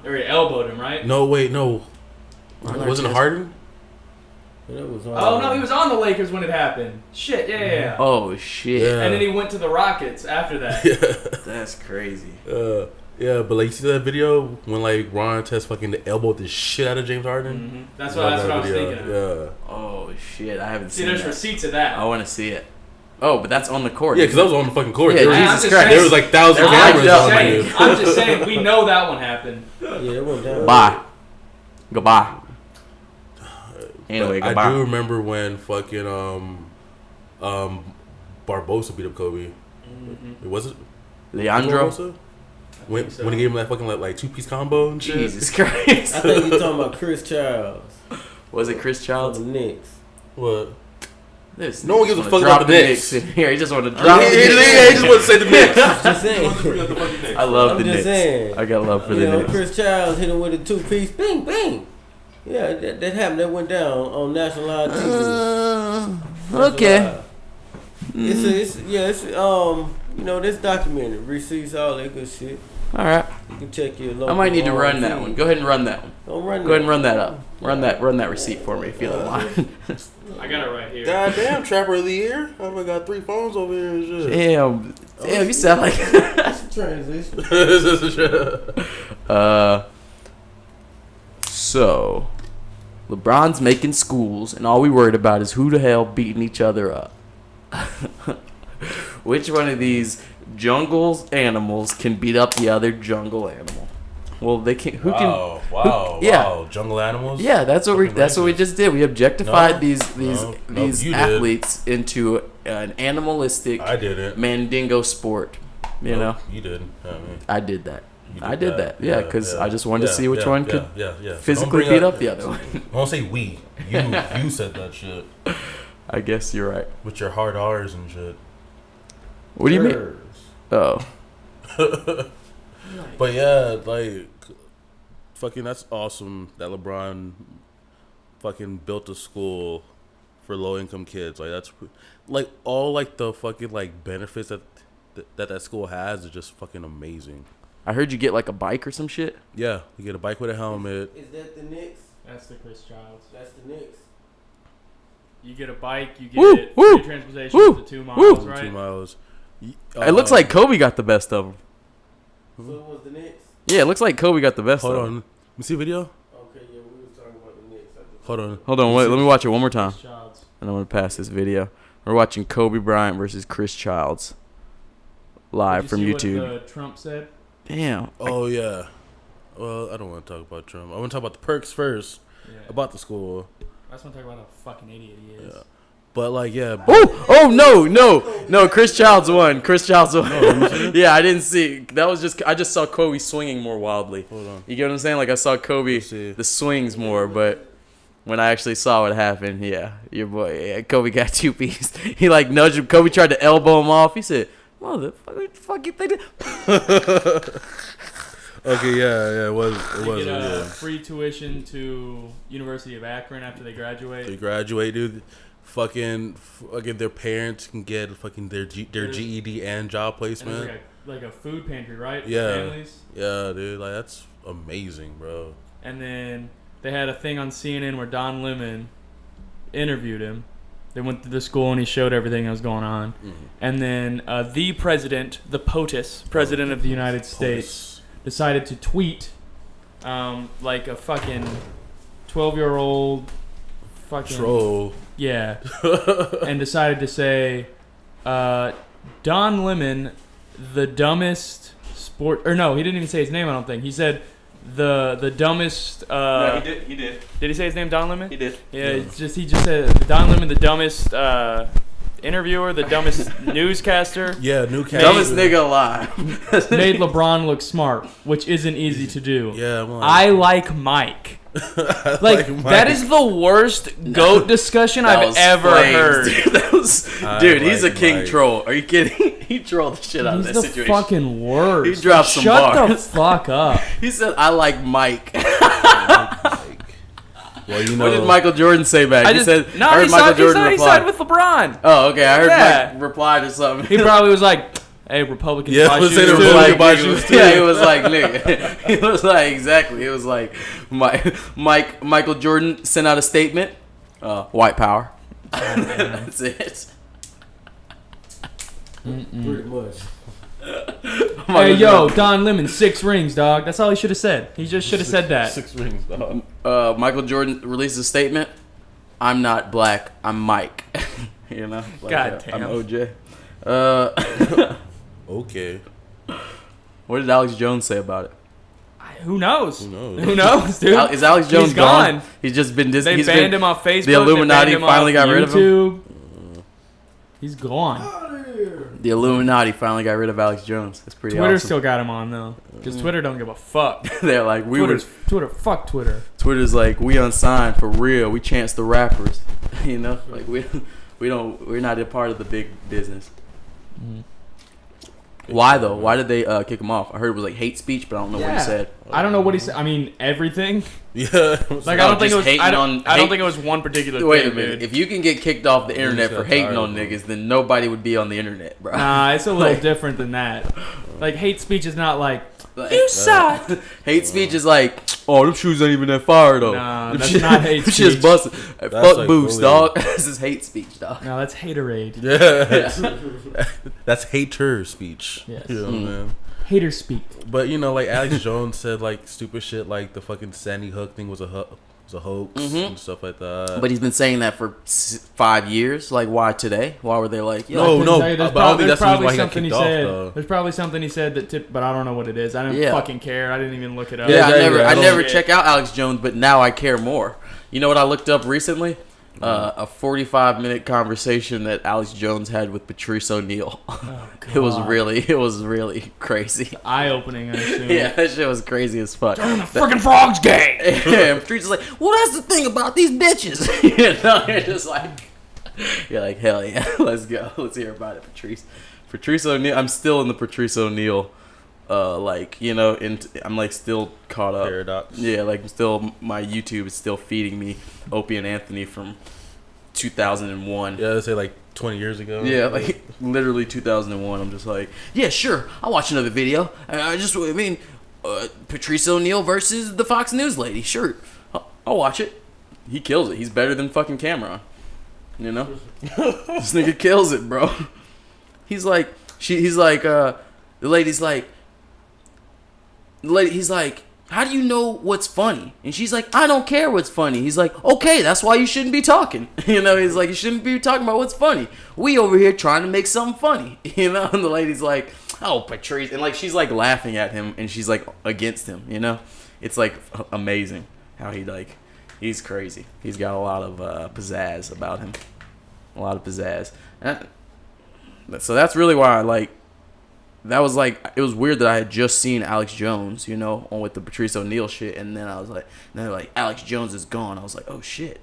Or he elbowed him, right? No. Wasn't it Harden? Oh no, he was on the Lakers when it happened. Shit, yeah. Oh shit. Yeah. And then he went to the Rockets after that. That's crazy. Yeah, but like you see that video when like Ron Artest fucking elbowed the shit out of James Harden. Mm-hmm. That's what I was thinking of. Yeah. Oh shit, I haven't seen. There's receipts of that. I want to see it. Oh, but that's on the court. Yeah, because I was on the fucking court. Yeah, Jesus Christ. There was like 1,000 cameras on you. I'm just saying, we know that one happened. Yeah, it went down. Bye. Goodbye. Anyway, but goodbye. I do remember when fucking Barbosa beat up Kobe. Mm-hmm. Was it Leandro? When he gave him that fucking like 2-piece combo and shit. Jesus Christ. I think you're talking about Chris Childs. Was it Chris Childs? The Knicks. What? No one gives a fuck about the Knicks. Here, he just wanted to drop the Knicks. He just wanted to say the Knicks. Just saying. I love the Knicks. Saying. I got love for the Knicks. Chris Childs hit him with a 2-piece. Bing, bing. Yeah, that happened. That went down on national live TV. Okay. It's this documented receipts, all that good shit. All right. You can check your local. I might need to run that one. Go ahead and run that one. Don't run Go ahead and run that up. Run that receipt for me if you don't mind. I got it right here. Goddamn, Trapper of the Year. I got 3 phones over here and shit. Damn, you sound like. That's a transition. So, LeBron's making schools, and all we worried about is who the hell beating each other up. Which one of these jungle animals can beat up the other jungle animal? Well, they can. Wow. Jungle animals. Yeah, that's what we just did. We objectified these athletes into an animalistic mandingo sport. You know. You didn't. I did that. I did that. Yeah, because I just wanted to see which one could physically beat up the other one. Don't say we. You said that shit. I guess you're right. With your hard R's and shit. What do you mean? Oh. But yeah, like, fucking that's awesome that LeBron fucking built a school for low income kids. Like that's like all like the fucking like benefits that school has is just fucking amazing. I heard you get like a bike or some shit. Yeah, you get a bike with a helmet. Is that the Knicks? That's the Chris Childs. That's the Knicks. You get a bike, you get free transportation up to 2 miles, right? 2 miles. It looks like Kobe got the best of them. So it was the Knicks? Yeah, it looks like Kobe got the best of them. Hold on. Let me see a video. Okay, yeah, we were talking about the Knicks. Hold on. Wait, let me watch it one more time. And I'm going to pass this video. We're watching Kobe Bryant versus Chris Childs live from YouTube. What Trump said? Damn. Oh, yeah. Well, I don't want to talk about Trump. I want to talk about the perks first. Yeah. About the school. I just want to talk about how fucking idiot he is. Yeah. But like, yeah. No! Chris Childs won. Yeah, I didn't see. That was just. I just saw Kobe swinging more wildly. Hold on. You get what I'm saying? Like I saw Kobe the swings more, but when I actually saw what happened, yeah, your boy, Kobe got 2 pieces. He like nudged him. Kobe tried to elbow him off. He said, "Motherfucker, what the fuck you think?" Okay, yeah, it was. They get free tuition to University of Akron after they graduate. They graduate, dude. Fucking their parents can get fucking their GED and job placement. And like a food pantry, right? For Yeah, families. Yeah, dude. Like that's amazing, bro. And then they had a thing on CNN where Don Lemon interviewed him. They went to the school and he showed everything that was going on. Mm-hmm. And then the president, the POTUS, president of the United States, decided to tweet like a fucking 12-year-old fucking troll. Yeah. And decided to say, Don Lemon, the dumbest sport... Or no, he didn't even say his name, I don't think. He said the dumbest... No, he did. Did he say his name, Don Lemon? He did. Yeah, he just said Don Lemon, the dumbest interviewer, the dumbest newscaster. Yeah, newscaster. Dumbest nigga alive. Made LeBron look smart, which isn't easy to do. Yeah, I like Mike. Like that is the worst GOAT discussion I've ever heard. Dude, he's a king troll. Are you kidding? He trolled the shit out of that situation. He's the fucking worst. He dropped some bars. Shut the fuck up. He said, "I like Mike." Well, you know, what did Michael Jordan say back? He said, "No, he sided with LeBron." Oh, okay. I heard Mike replied or something. He probably was like, "Hey, Republicans buy shoes too." Yeah, he was like, nigga. He was like, exactly. He was like, Michael Jordan sent out a statement. White power. That's it. Pretty much. Hey, yo, Don Lemon, 6 rings, dog. That's all he should have said. He just should have said that. 6 rings, dog. Michael Jordan released a statement. "I'm not black. I'm Mike." You know? Like, God damn. I'm OJ. Okay. What did Alex Jones say about it? Who knows? Who knows, dude? Is Alex Jones gone? He's just been They banned him off Facebook. The Illuminati finally got rid of him. He's gone. The Illuminati finally got rid of Alex Jones. That's pretty Twitter awesome. still got him on, though. Because Twitter don't give a fuck. They're like, Twitter, fuck Twitter. Twitter's like, we unsigned for real. We chance the rappers. You know? Like, we're not a part of the big business. Mm-hmm. Why, though? Why did they kick him off? I heard it was like hate speech, but I don't know what he said. I don't know what he said. I mean, everything. Yeah. Like, I don't think it was. I don't think it was one particular thing. Wait a minute. Dude. If you can get kicked off the internet for hating on niggas, then nobody would be on the internet, bro. Nah, it's a little different than that. Like, hate speech is not like, you suck. Hate speech is like, oh, them shoes ain't even that fire, though. Nah, that's not hate speech. Shit's busted. Fuck like Boost, bullying. dog. This is hate speech, dog. No, that's haterade. Yeah. That's hater speech. Yes. You know, man. Hater speak. But, you know, like, Alex Jones said, like, stupid shit, like, the fucking Sandy Hook thing was a hoax and stuff like that. But he's been saying that for 5 years. Like, why today? Why were they like, yo? No, but I don't think that's the reason why he got kicked off, though. There's probably something he said that but I don't know what it is. I didn't fucking care. I didn't even look it up. Yeah, I never check out Alex Jones, but now I care more. You know what I looked up recently? A 45-minute conversation that Alex Jones had with Patrice O'Neal. Oh, It was really crazy. Eye-opening, I assume. Yeah, that shit was crazy as fuck. The freaking frog's gay. Yeah, and Patrice is like, well, that's the thing about these bitches. You know, you're like, hell yeah, let's go. Let's hear about it, Patrice. Patrice O'Neal. I'm still in the Patrice O'Neal. Like, you know, I'm like still caught up. Paradox. Yeah, like my YouTube is still feeding me Opie and Anthony from 2001. Yeah, they say like 20 years ago. Yeah, like literally 2001. I'm just like, yeah, sure, I'll watch another video. Patrice O'Neal versus the Fox News lady. Sure, I'll watch it. He kills it. He's better than fucking Cameron. You know, this nigga kills it, bro. He's like, the lady's like. He's like, how do you know what's funny? And she's like, I don't care what's funny. He's like, okay, that's why you shouldn't be talking. You know, he's like, you shouldn't be talking about what's funny. We over here trying to make something funny. You know, and the lady's like, oh, Patrice. And like, she's like laughing at him and she's like against him, you know? It's like amazing how he's crazy. He's got a lot of pizzazz about him. a lot of pizzazz. So that's really why I like. That was like, it was weird that I had just seen Alex Jones, you know, on with the Patrice O'Neal shit, and then I was like, they're like, Alex Jones is gone. I was like, oh shit,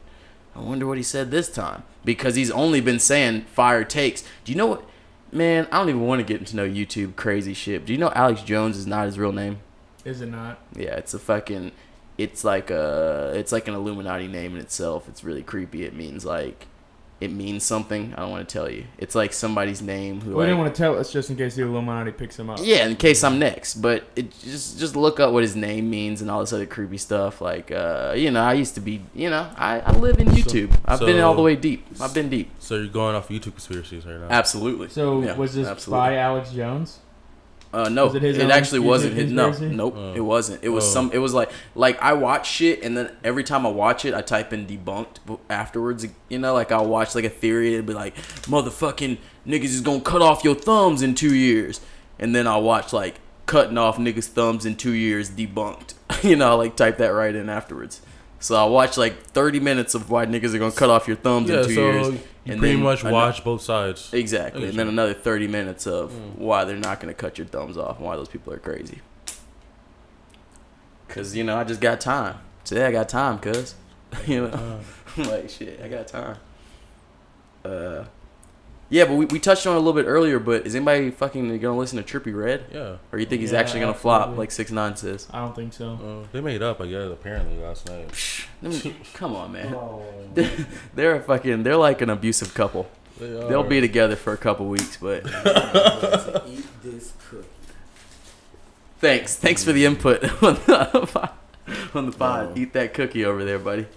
I wonder what he said this time, because he's only been saying fire takes. Do you know what, man? I don't even want to get into no YouTube crazy shit. Do you know Alex Jones is not his real name? Is it not? Yeah, it's a fucking, it's like an Illuminati name in itself. It's really creepy. It means something. I don't want to tell you. It's like somebody's name who. We didn't want to tell us just in case the Illuminati picks him up. Yeah, in case I'm next. But it just look up what his name means and all this other creepy stuff. Like, you know, I used to be, you know, I live in YouTube. I've been all the way deep. I've been deep. So you're going off YouTube conspiracies right now? Absolutely. So yeah, was this by Alex Jones? No, it actually wasn't. Nope, Oh. it wasn't. It was It was like I watch shit, and then every time I watch it, I type in debunked afterwards. You know, like I'll watch like a theory, it'd be like, motherfucking niggas is gonna cut off your thumbs in 2 years, and then I'll watch like cutting off niggas' thumbs in 2 years debunked. You know, I'll like type that right in afterwards. So I'll watch like 30 minutes of why niggas are gonna cut off your thumbs in 2 years. You pretty much watch both sides. Exactly. And then another 30 minutes of why they're not going to cut your thumbs off, why those people are crazy. Because, you know, I just got time. Today I got time, cuz. You know? Like, shit, I got time. Yeah, but we touched on it a little bit earlier, but is anybody fucking going to listen to Trippie Redd? Yeah. Or you think he's actually going to flop like 6ix9ine says? I don't think so. They made up, I guess, apparently last night. Come on, man. They're like an abusive couple. They'll be together for a couple weeks, but Eat this cookie. Thanks for the input on the pod. Eat that cookie over there, buddy.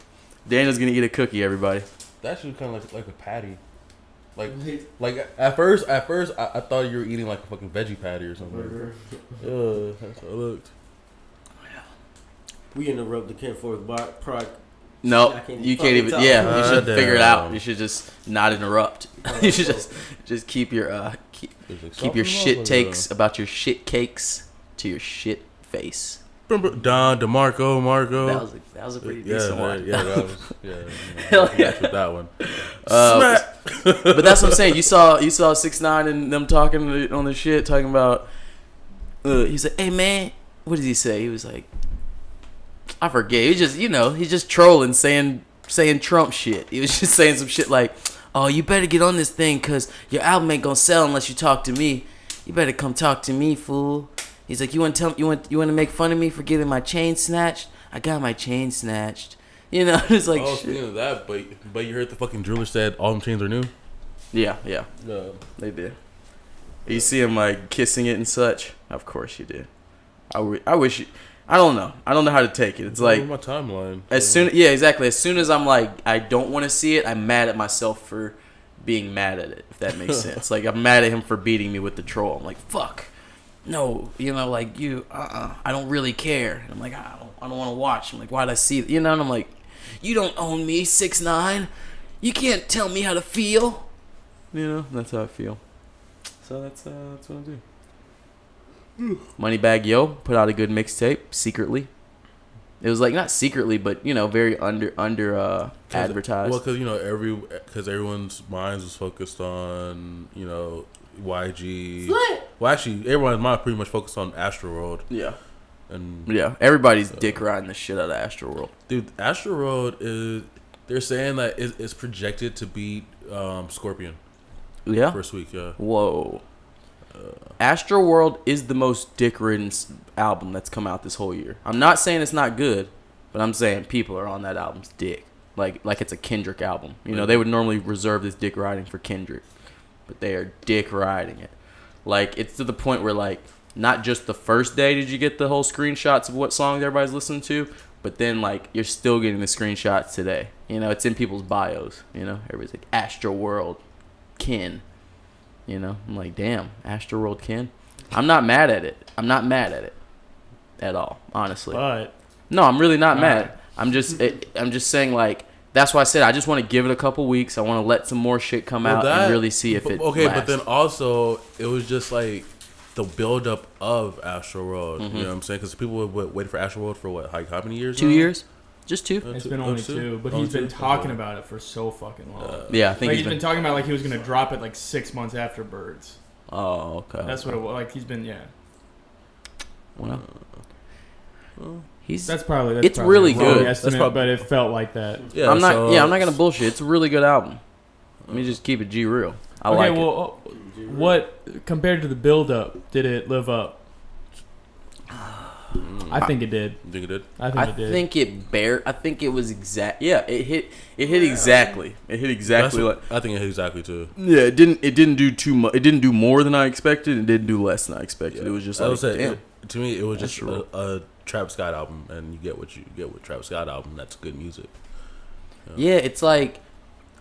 Daniel's gonna eat a cookie, everybody. That should kind of like a patty. Like at first I thought you were eating like a fucking veggie patty or something. That's how it looked. We interrupt the Kenforce prod. No, you can't even. Yeah, you should figure it out. You should just not interrupt. You should just keep your keep your shit takes about your shit cakes to your shit face. Don DeMarco, Marco. That was a pretty decent one. Yeah, that was Hell yeah. with that one. But that's what I'm saying. You saw 6ix9ine and them talking on the shit, talking about. He's like, "Hey man, what did he say?" He was like, I forget. He was just, you know, he's just trolling, saying Trump shit. He was just saying some shit like, "Oh, you better get on this thing, cause your album ain't gonna sell unless you talk to me. You better come talk to me, fool." He's like, "You want to make fun of me for getting my chain snatched? I got my chain snathed." You know, it's like, shit. Speaking of that, but you heard the fucking jeweler said all them chains are new. Yeah, they did. You see him like kissing it and such. Of course you did. I wish you. I don't know how to take it. It's like my timeline. As soon as I'm like, I don't want to see it, I'm mad at myself for being mad at it. If that makes sense. Like I'm mad at him for beating me with the troll. I'm like, fuck. No, you know, like you. I don't really care. And I'm like, I don't want to watch. I'm like, why'd I see it? You know, and I'm like, you don't own me, 6ix9ine. You can't tell me how to feel. You know, that's how I feel. So that's what I do. Moneybagg Yo put out a good mixtape secretly. It was like not secretly, but you know, very under advertised. Well, because everyone's minds was focused on YG. Well, actually, everyone's mind pretty much focused on Astroworld. Yeah. And everybody's dick riding the shit out of Astroworld. Dude, Astroworld is. They're saying that it's projected to beat Scorpion. Yeah. First week. Yeah. Whoa. Astroworld is the most dick-ridden album that's come out this whole year. I'm not saying it's not good, but I'm saying people are on that album's dick. Like it's a Kendrick album. You know, they would normally reserve this dick riding for Kendrick, but they are dick riding it. Like it's to the point where like not just the first day did you get the whole screenshots of what songs everybody's listening to, but then like you're still getting the screenshots today. You know, it's in people's bios. You know, everybody's like Astroworld, Ken. You know, I'm like, damn, Astroworld Ken. I'm not mad at it. I'm not mad at it at all, honestly. But no, I'm really not mad. I'm just saying, like, that's why I said I just want to give it a couple weeks. I want to let some more shit come out and really see if it lasts. But then also it was just like the buildup of Astroworld. You know what I'm saying? Because people would wait for Astroworld for what? Like how many years? 2 years. Just 2. It's been only 2, but he's been talking about it for so fucking long. Yeah, I think like he's been talking about like he was gonna drop it like 6 months after Birds. Oh, okay. That's what it was. Like he's been Well, That's probably it's really good. Estimate, but it felt like that. Yeah, I'm not gonna bullshit. It's a really good album. Let me just keep it G real. I like it. What compared to the build up, did it live up? I think it did. You think it did? I think it did. I think it was exact. Yeah, it hit exactly. It hit exactly. I think it hit exactly too. Yeah, it didn't do too much. It didn't do more than I expected. It didn't do less than I expected. Yeah. It was just damn. To me, it was just a Travis Scott album, and you get what you get with Travis Scott album. That's good music. Yeah, it's like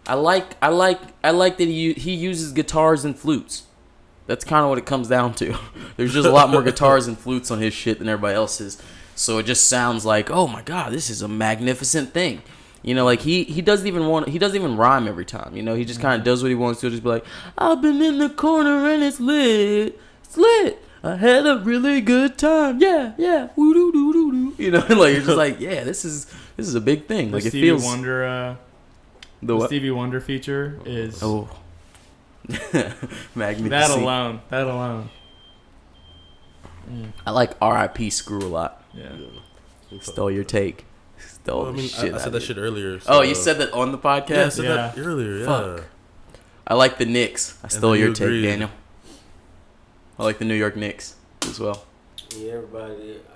I like that he uses guitars and flutes. That's kind of what it comes down to. There's just a lot more guitars and flutes on his shit than everybody else's. So it just sounds like, oh my god, this is a magnificent thing. You know, like he doesn't even rhyme every time. You know, he just kind of does what he wants to. Just be like, I've been in the corner and it's lit. I had a really good time. Yeah. Woo-doo-doo-doo-doo. You know, like you're just like, yeah, this is a big thing. Like it feels. The Stevie Wonder feature is. Oh. Magnificent. That alone. I like R.I.P. Screw a lot. Yeah. Stole your take. I said that shit earlier. So. Oh, you said that on the podcast? Yeah, I said that earlier. Yeah. Fuck. I like the Knicks. I stole your take, Daniel. I like the New York Knicks as well. Yeah,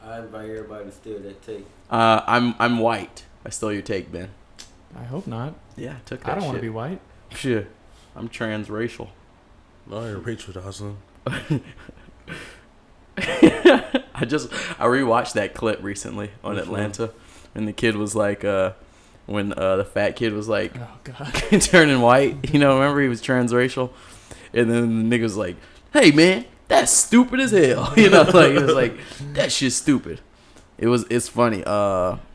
I invite everybody to steal that take. I'm white. I stole your take, Ben. I hope not. Yeah, I took that. I don't want to shit. be white. Shit. I'm transracial. No, you're Rachel Dawson. I rewatched that clip recently on Atlanta, and the kid was like, when the fat kid was like, oh god, turning white. You know, remember he was transracial, and then the nigga was like, hey man, that's stupid as hell. You know, like it was like that shit's stupid. It's funny.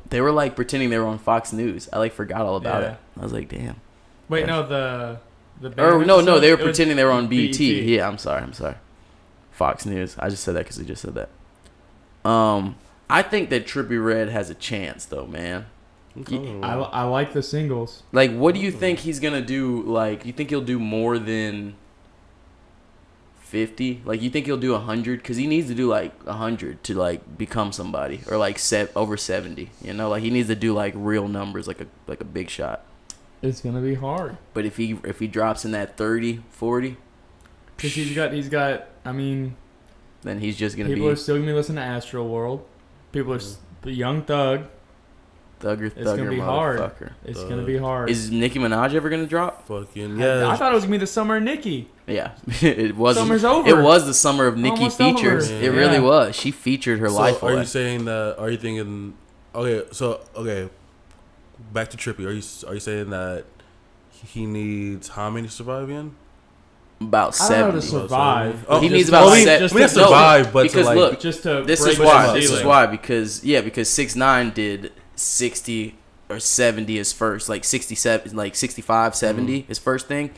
They were like pretending they were on Fox News. I like forgot all about it. I was like, damn. Wait, no, the no, they were pretending they were on BET. Yeah, I'm sorry. Fox News. I just said that because he just said that. I think that Trippie Redd has a chance, though, man. I like the singles. Like, what do you think he's gonna do? Like, you think he'll do more than 50? Like, you think he'll do 100? Because he needs to do like 100 to like become somebody, or like over 70. You know, like he needs to do like real numbers, like a big shot. It's gonna be hard. But if he drops in that 30, 40, because he's got. I mean, then he's just gonna people are still gonna be listening to Astro World. People are the Young Thug. It's gonna be hard. It's gonna be hard. Is Nicki Minaj ever gonna drop? Fucking yeah. I thought it was gonna be the summer of Nicki. Yeah, it was. Summer's over. It was the summer of Nicki features. Yeah. It really was. She featured her life away. Are you saying that? Are you thinking? Okay. Back to Trippie. Are you saying that he needs how many to survive again? About 70. I don't know to survive. He needs about 70. We survive, but because like, look, just to this is why. Because 6ix9ine did 60 or 70 his first, like 67, like 65, 70 his first thing.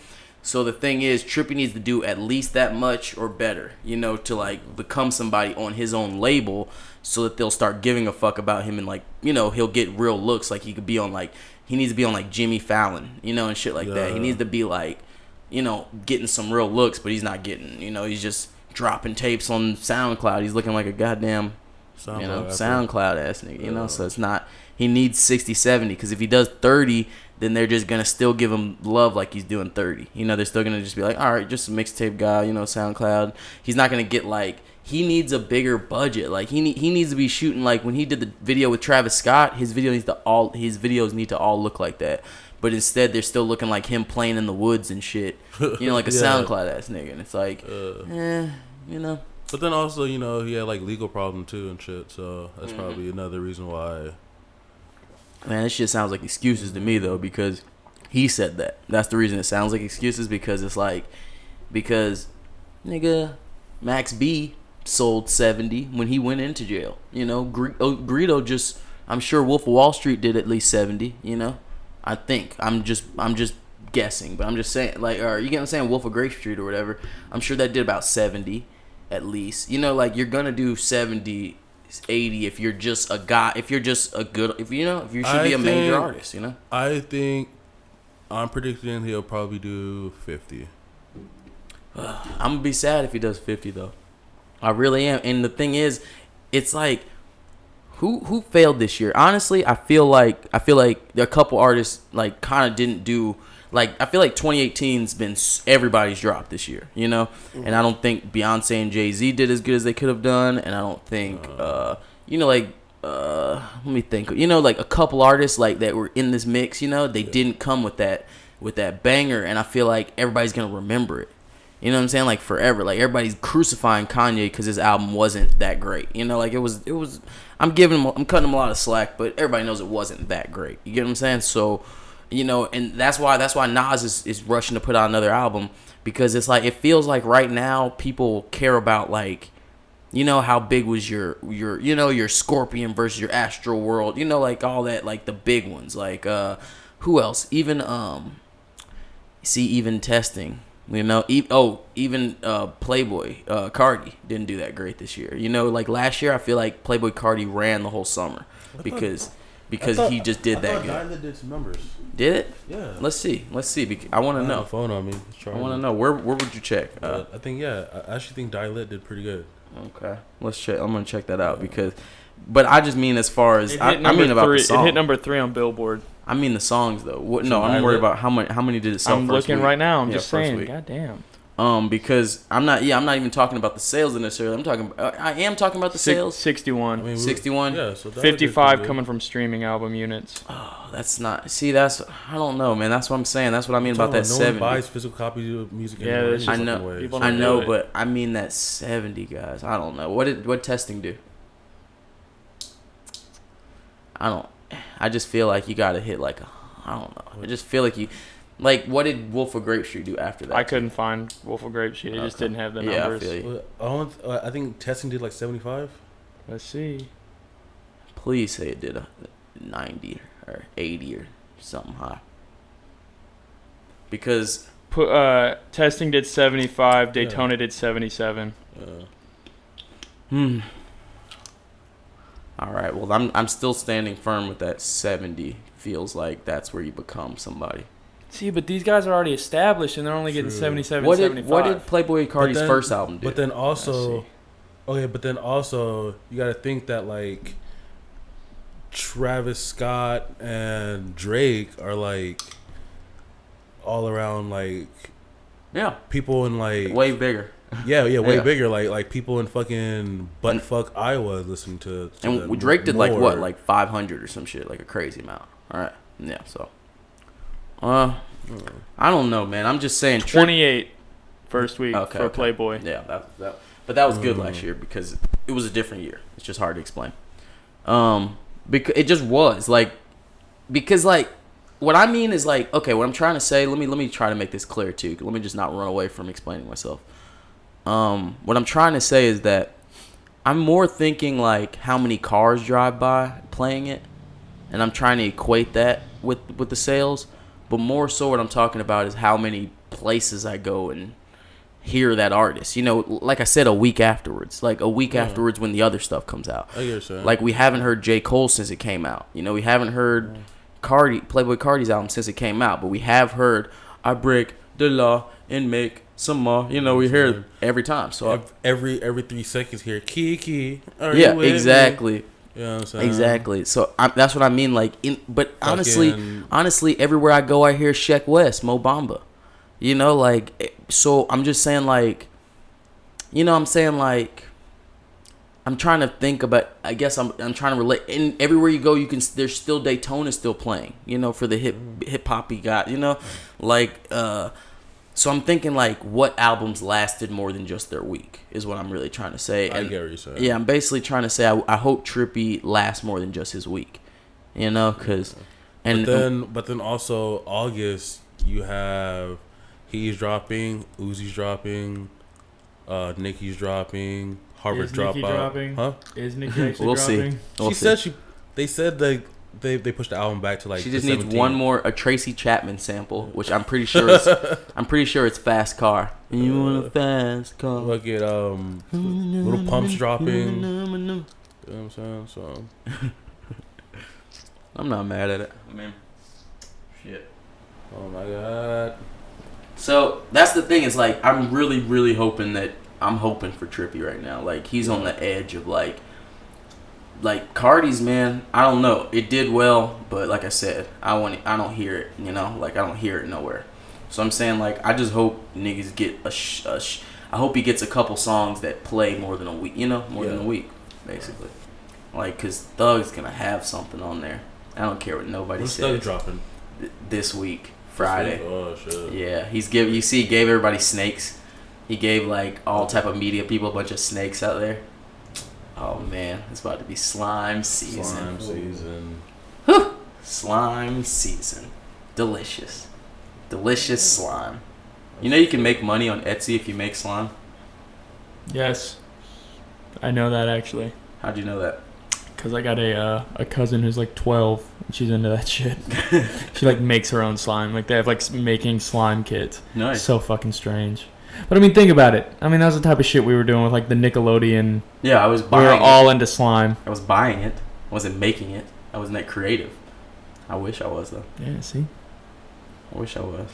So the thing is, Trippie needs to do at least that much or better, you know, to like become somebody on his own label, so that they'll start giving a fuck about him, and like, you know, he'll get real looks. Like he could be on like, he needs to be on like Jimmy Fallon, you know, and shit like that. He needs to be like, you know, getting some real looks, but he's not getting, you know, he's just dropping tapes on SoundCloud. He's looking like a goddamn, SoundCloud ass nigga, you know. So it's not, he needs 60, 70, because if he does 30, then they're just gonna still give him love like he's doing 30. You know, they're still gonna just be like, all right, just a mixtape guy, you know, SoundCloud. He's not gonna get like, he needs a bigger budget. Like he needs to be shooting like when he did the video with Travis Scott. His videos need to all look like that. But instead, they're still looking like him playing in the woods and shit. You know, like a SoundCloud ass nigga. And it's like, you know. But then also, you know, he had like legal problems too and shit. So that's probably another reason why. Man, this shit sounds like excuses to me though, because he said that. That's the reason it sounds like excuses, because it's like, because nigga, Max B sold 70 when he went into jail. You know, Greedo just, I'm sure Wolf of Wall Street did at least 70. You know, I think I'm just guessing, but I'm just saying, like, or you get what I'm saying, Wolf of Grape Street or whatever. I'm sure that did about 70 at least. You know, like you're gonna do 70 80 if you're just a guy, if you're just a good, if you should be a major artist, you know? I think I'm predicting he'll probably do 50. I'm gonna be sad if he does 50 though. I really am. And the thing is, it's like, who failed this year? Honestly, I feel like a couple artists like kind of didn't do. Like, I feel like 2018's been everybody's drop this year, you know? And I don't think Beyonce and Jay-Z did as good as they could have done. And I don't think, let me think. Like a couple artists like that were in this mix, they didn't come with that banger. And I feel like everybody's going to remember it. You know what I'm saying? Like forever. Like everybody's crucifying Kanye because his album wasn't that great. Like it was, I'm cutting him a lot of slack, but everybody knows it wasn't that great. You get what I'm saying? So, and that's why Nas is rushing to put out another album, because it's like, it feels like right now people care about like, how big was your Scorpion versus your Astro World, like all that, like the big ones, like who else? Even even Testing, even Playboy Cardi didn't do that great this year. Like last year I feel like Playboy Cardi ran the whole summer because he just did that good. Dialed did some numbers. Did it? Yeah. Let's see. I want to know. The phone on me. I want to know. Where would you check? I think I actually think Dialed did pretty good. Okay, let's check. I'm gonna check that out but I just mean as far as I mean about the song. It hit number 3 on Billboard. I mean the songs though. I'm worried about how many did it sell. I'm first looking week? right now. I'm Yeah, just first saying. week. God damn. Because I'm not even talking about the sales necessarily. I am talking about the sales. 61. 61. Yeah, so 55 coming from streaming album units. Oh, that's not. See, I don't know, man. That's what I'm saying. That's what I mean about that 70. No one buys physical copies of music Yeah, anymore. I know, but I mean that 70, guys. I don't know. What Testing do? I just feel like you gotta hit like I don't know. I just feel like you. Like, what did Wolf of Grape Street do after that? I couldn't find Wolf of Grape Street. It just didn't have the numbers. I feel you. I think Testing did like 75. Let's see. Please say it did a 90 or 80 or something high. Because Testing did 75. Daytona did 77. All right. Well, I'm still standing firm with that 70. Feels like that's where you become somebody. See, but these guys are already established, and they're only getting 77, what 75. Did Playboy Cardi's first album do? But then also, you got to think that like Travis Scott and Drake are like all around like people in like way bigger. Way bigger. Like people in fucking buttfuck Iowa listening to and Drake did more. Like what, like 500 or some shit, like a crazy amount. All right, yeah. So, I don't know, man. I'm just saying. 28 first week for Playboy. Yeah, but that was good last year because it was a different year. It's just hard to explain. Because it just was like, because like, what I mean is like, okay, what I'm trying to say. Let me try to make this clear too. Let me just not run away from explaining myself. What I'm trying to say is that I'm more thinking like how many cars drive by playing it, and I'm trying to equate that with the sales. But more so what I'm talking about is how many places I go and hear that artist. Like I said, a week afterwards. Like a week afterwards when the other stuff comes out. I guess so. Like we haven't heard J. Cole since it came out. We haven't heard Playboy Cardi's album since it came out. But we have heard I Break the Law and Make some more. We hear it every time. So every 3 seconds here, Kiki. Exactly. You know what I'm saying? Exactly. So that's what I mean. Like, but honestly, everywhere I go, I hear Sheck West, Mo Bamba. Like, so I'm just saying, like, I'm saying, like, I'm trying to think about. I guess I'm trying to relate. And everywhere you go, there's still Daytona still playing. For the hip hop you got. Like So I'm thinking like what albums lasted more than just their week is what I'm really trying to say. I get what you're saying. Yeah, I'm basically trying to say I hope Trippie lasts more than just his week, because. But then also August you have he's dropping, Uzi's dropping, Nicki's dropping, Harvard dropout. Huh? Is Nicki actually dropping? They said they pushed the album back to like. She just needs one more a Tracy Chapman sample, which I'm pretty sure it's Fast Car. You want a fast car? Look at Little Pump's dropping. You know what I'm saying? So I'm not mad at it. I mean, shit. Oh my god. So that's the thing. Is like I'm really, really hoping for Trippie right now. Like he's on the edge of like Cardi's, man. I don't know. It did well, but like I said, I don't hear it. You know, like I don't hear it nowhere. So I'm saying like I just hope niggas get I hope he gets a couple songs that play more than a week. You know, more than a week, basically. Like, cause Thug's gonna have something on there. I don't care what nobody says. When's Thug dropping? This week, Friday. Oh shit. Yeah, he gave everybody snakes. He gave like all type of media people a bunch of snakes out there. Oh man, it's about to be slime season. Slime season. Whew. Slime season. Delicious. Delicious slime. You know you can make money on Etsy if you make slime? Yes. I know that actually. How'd you know that? Because I got a cousin who's like 12 and she's into that shit. She like makes her own slime. Like they have like making slime kits. Nice. So fucking strange. But I mean, think about it. I mean, that was the type of shit we were doing with like the Nickelodeon. Yeah, I was buying We were all into slime. I was buying it. I wasn't making it. I wasn't that creative. I wish I was though. Yeah, see? I wish I was.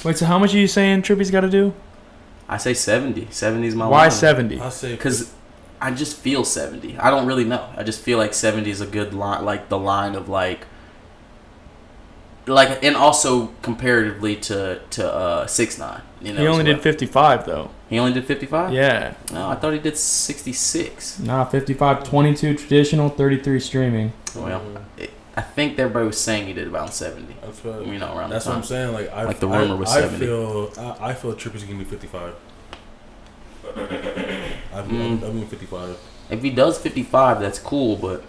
Wait, so how much are you saying Trippie's got to do? I say 70. 70 is my line. Why 70? I say because I just feel 70. I don't really know. I just feel like 70 is a good line, like the line of like, and also comparatively to 6ix9ine. You know, He only did 55 though. He only did 55? Yeah. No, I thought he did 66. Nah, 55, 22 traditional, 33 streaming. Well, I think everybody was saying he did about 70. That's what, you know, around that's the time. what I'm saying. Like the rumor was 70. I feel Trippie's gonna be 55. I'm going 55. If he does 55, that's cool, but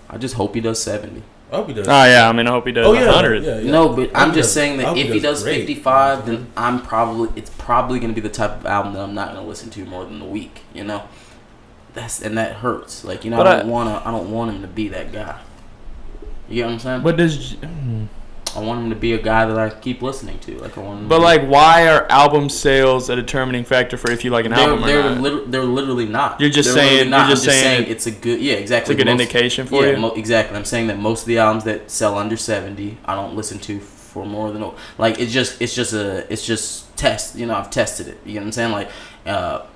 I just hope he does 70. I hope he does. Oh yeah, I mean I hope he does 100. Yeah. No, but I'm just saying that if he does great. 55, then it's probably gonna be the type of album that I'm not gonna listen to more than a week. You know, that hurts. Like, you know, I don't want him to be that guy. You get what I'm saying? But does I want him to be a guy that I keep listening to. Like I want him But like, why are album sales a determining factor for if you like an album or not? They're literally not. You're just They're saying. not. You're just saying it's a good. Yeah, exactly. It's a good indication for you. Exactly. I'm saying that most of the albums that sell under 70, I don't listen to for more than like it's just test. You know, I've tested it. You know what I'm saying?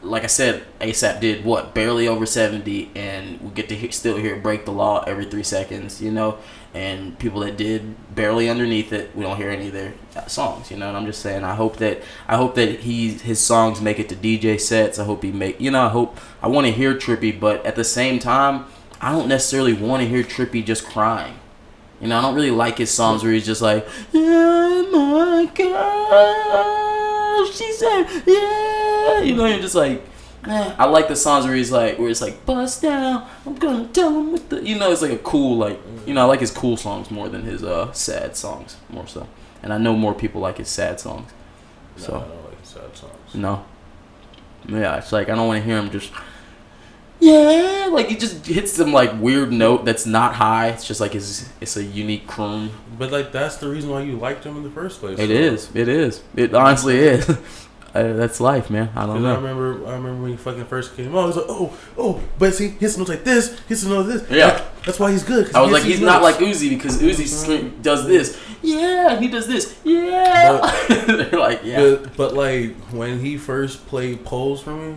Like I said, ASAP did what? Barely over 70, and we get to still hear Break the Law every 3 seconds. You know. And people that did barely underneath it, we don't hear any of their songs, you know. And I'm just saying, I hope that his songs make it to DJ sets. I hope I want to hear Trippie, but at the same time, I don't necessarily want to hear Trippie just crying. You know, I don't really like his songs where he's just like, oh my God, she said, yeah. You know, you're just like. I like the songs where it's like bust down. I'm gonna tell him with the, you know, it's like a cool, like, you know, I like his cool songs more than his sad songs, more so. And I know more people like his sad songs. So No, I don't like his sad songs. No. Yeah, it's like I don't want to hear him just like he just hits some like weird note that's not high. It's just like it's a unique croon. But like that's the reason why you liked him in the first place. It is. It honestly is. That's life, man. I don't know. I remember when he fucking first came out. I was like, oh, but see, his notes like this, his notes like this. Yeah, that's why he's good. I was like, he's not like Uzi because Uzi does this. Yeah, he does this. Yeah, they're like, yeah. But like when he first played Pose for me,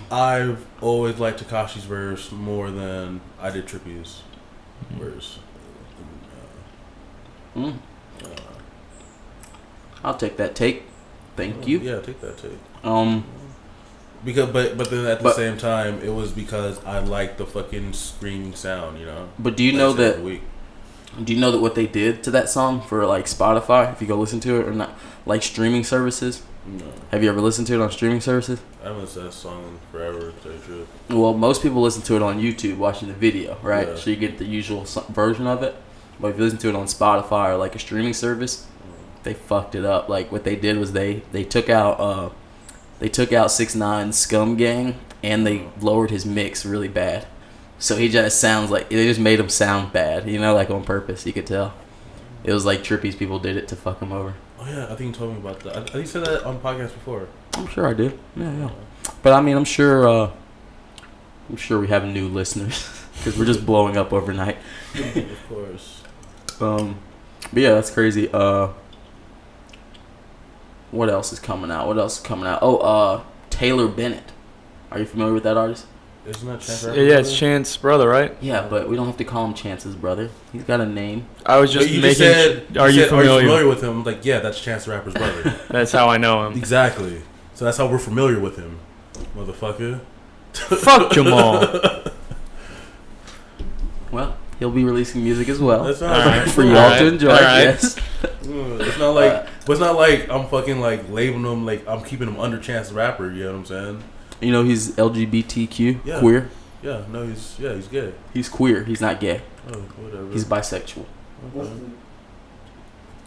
I've always liked Tekashi's verse more than I did Trippie's verse. I'll take that take. Thank you. Yeah, take that take. Because but then at the same time, it was because I liked the fucking screaming sound, you know. But do you know that? Do you know that what they did to that song for like Spotify? If you go listen to it or not, like streaming services. No. Have you ever listened to it on streaming services? I haven't listened to that song in forever, to tell you the truth. Well, most people listen to it on YouTube, watching the video, right? Yeah. So you get the usual version of it. But if you listen to it on Spotify or like a streaming service, they fucked it up. Like what they did was they took out 6ix9ine's Scum Gang and they lowered his mix really bad. So he just sounds like they just made him sound bad, you know, like on purpose. You could tell. It was like Trippie's people did it to fuck him over. Oh yeah, I think you told me about that. I think you said that on the podcast before. I'm sure I did. Yeah. But I mean, I'm sure I'm sure we have new listeners because we're just blowing up overnight. Of course. But yeah, that's crazy. What else is coming out? Oh, Taylor Bennett. Are you familiar with that artist? Isn't that Chance? Yeah, it's Chance's brother, right? Yeah, but we don't have to call him Chance's brother. He's got a name. I was just you making. said, are you familiar with him? Like, yeah, that's Chance the Rapper's brother. That's how I know him. Exactly. So that's how we're familiar with him, motherfucker. Fuck Jamal. Well, he'll be releasing music as well. That's all right. For y'all to enjoy. Yes. It's not like it's not like I'm fucking like labeling him like I'm keeping him under Chance the Rapper. You know what I'm saying? You know he's LGBTQ, yeah. queer. Yeah, no, he's gay. He's queer. He's not gay. Oh, whatever. He's bisexual. Okay.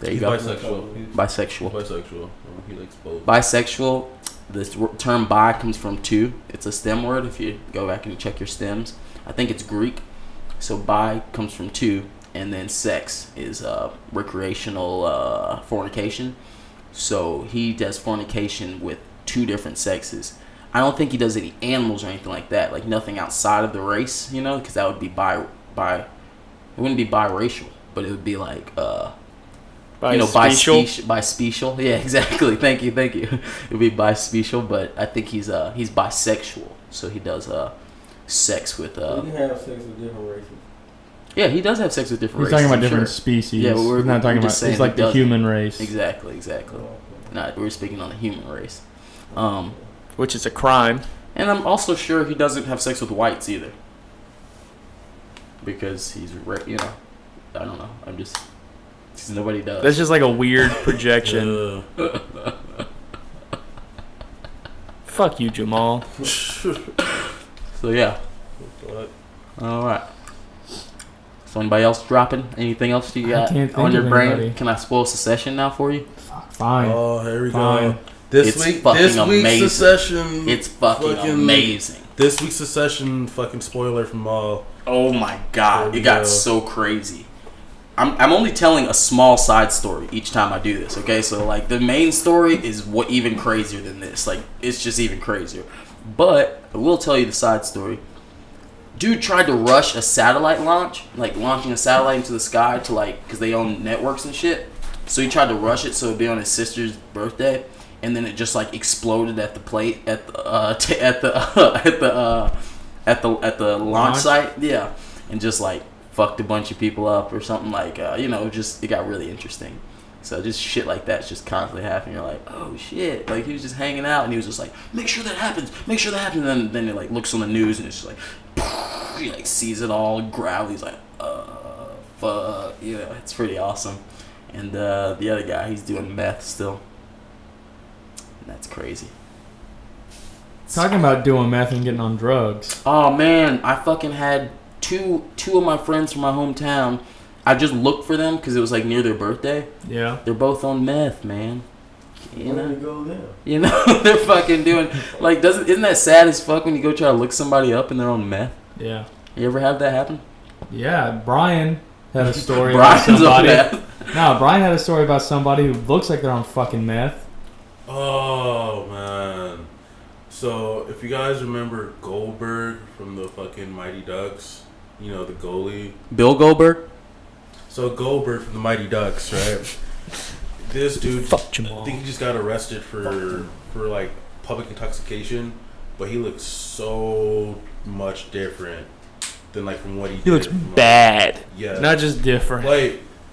There you go. Bisexual. Bisexual. He likes both. Bisexual. This term "bi" comes from two. It's a stem word. If you go back and check your stems, I think it's Greek. So bi comes from two, and then sex is recreational fornication. So he does fornication with two different sexes. I don't think he does any animals or anything like that. Like nothing outside of the race, you know, because that would be bi. It wouldn't be biracial, but it would be like bispecial. Yeah, exactly. Thank you. It would be bispecial, but I think he's bisexual. So he does sex with. You can have sex with different races. Yeah, he does have sex with different races. He's talking about different species. Yeah, we're not talking about. It's like the human race. Exactly. No, we're speaking on the human race. Which is a crime. And I'm also sure he doesn't have sex with whites either. Because he's, you know, I don't know. I'm just, nobody does. That's just like a weird projection. Fuck you, Jamal. So yeah. All right. So anybody else dropping? Anything else you got on your brain? Anybody. Can I spoil Secession now for you? Fine. Oh, here we go. go. This week's amazing. Secession. It's fucking amazing. This week's Secession fucking spoiler from all. Oh my god, it got so crazy. I'm only telling a small side story each time I do this, okay? So like the main story is what even crazier than this. Like it's just even crazier. But I will tell you the side story. Dude tried to rush a satellite launch, like launching a satellite into the sky to like, cause they own networks and shit. So he tried to rush it so it'd be on his sister's birthday. And then it just like exploded at the launch site, yeah, and just like fucked a bunch of people up or something like you know, just it got really interesting. So just shit like that's just constantly happening. You're like, oh shit, like he was just hanging out and he was just like, make sure that happens. And then he like looks on the news and it's just like, he like sees it all, growls. He's like, fuck, you know, it's pretty awesome. And the other guy, he's doing meth still. That's crazy. Talking about doing meth and getting on drugs. Oh man, I fucking had two of my friends from my hometown. I just looked for them because it was like near their birthday. Yeah. They're both on meth, man. You know, go there. You know they're fucking doing like isn't that sad as fuck when you go try to look somebody up and they're on meth? Yeah. You ever have that happen? Yeah, Brian had a story about somebody. No, Brian had a story about somebody who looks like they're on fucking meth. Oh man. So if you guys remember Goldberg from the fucking Mighty Ducks, you know, the goalie. Bill Goldberg? So Goldberg from the Mighty Ducks, right? This dude, I think he just got arrested for like public intoxication, but he looks so much different than like from what he did. He looks bad. Yeah. Not just different.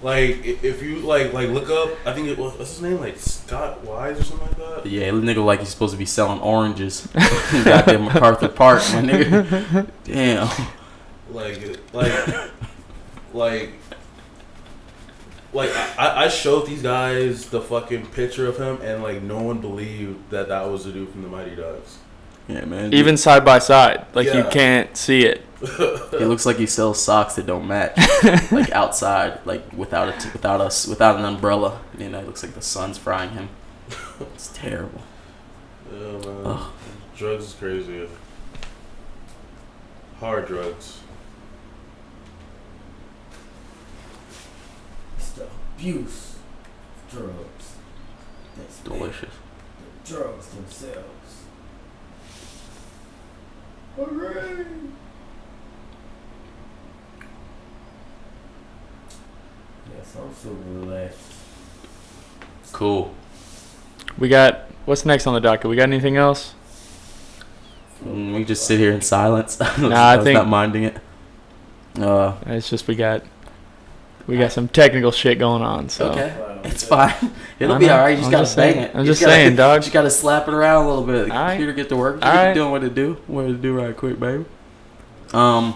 Like if you like look up, I think it was, what's his name, like Scott Wise or something like that. Yeah, nigga like he's supposed to be selling oranges. Goddamn MacArthur Park, my nigga. Damn. Like I showed these guys the fucking picture of him, and like no one believed that was the dude from the Mighty Ducks. Yeah, man. Even side by side, like you can't see it. He looks like he sells socks that don't match, like outside, like without an umbrella. You know, it looks like the sun's frying him. It's terrible. Yeah, man. Ugh. Drugs is crazy. Hard drugs. It's the abuse of drugs. That's delicious. The drugs themselves. Hooray! Yes, I'm super relaxed. Cool. We got what's next on the docket? We got anything else? We just sit here in silence. Nah, I think not minding it. It's just we got some technical shit going on. So okay, it's fine. It'll be all right. You just gotta bang it. I'm just saying, dog. You just gotta slap it around a little bit. The computer get to work. All right. Doing what it do. What it do right quick, baby. What?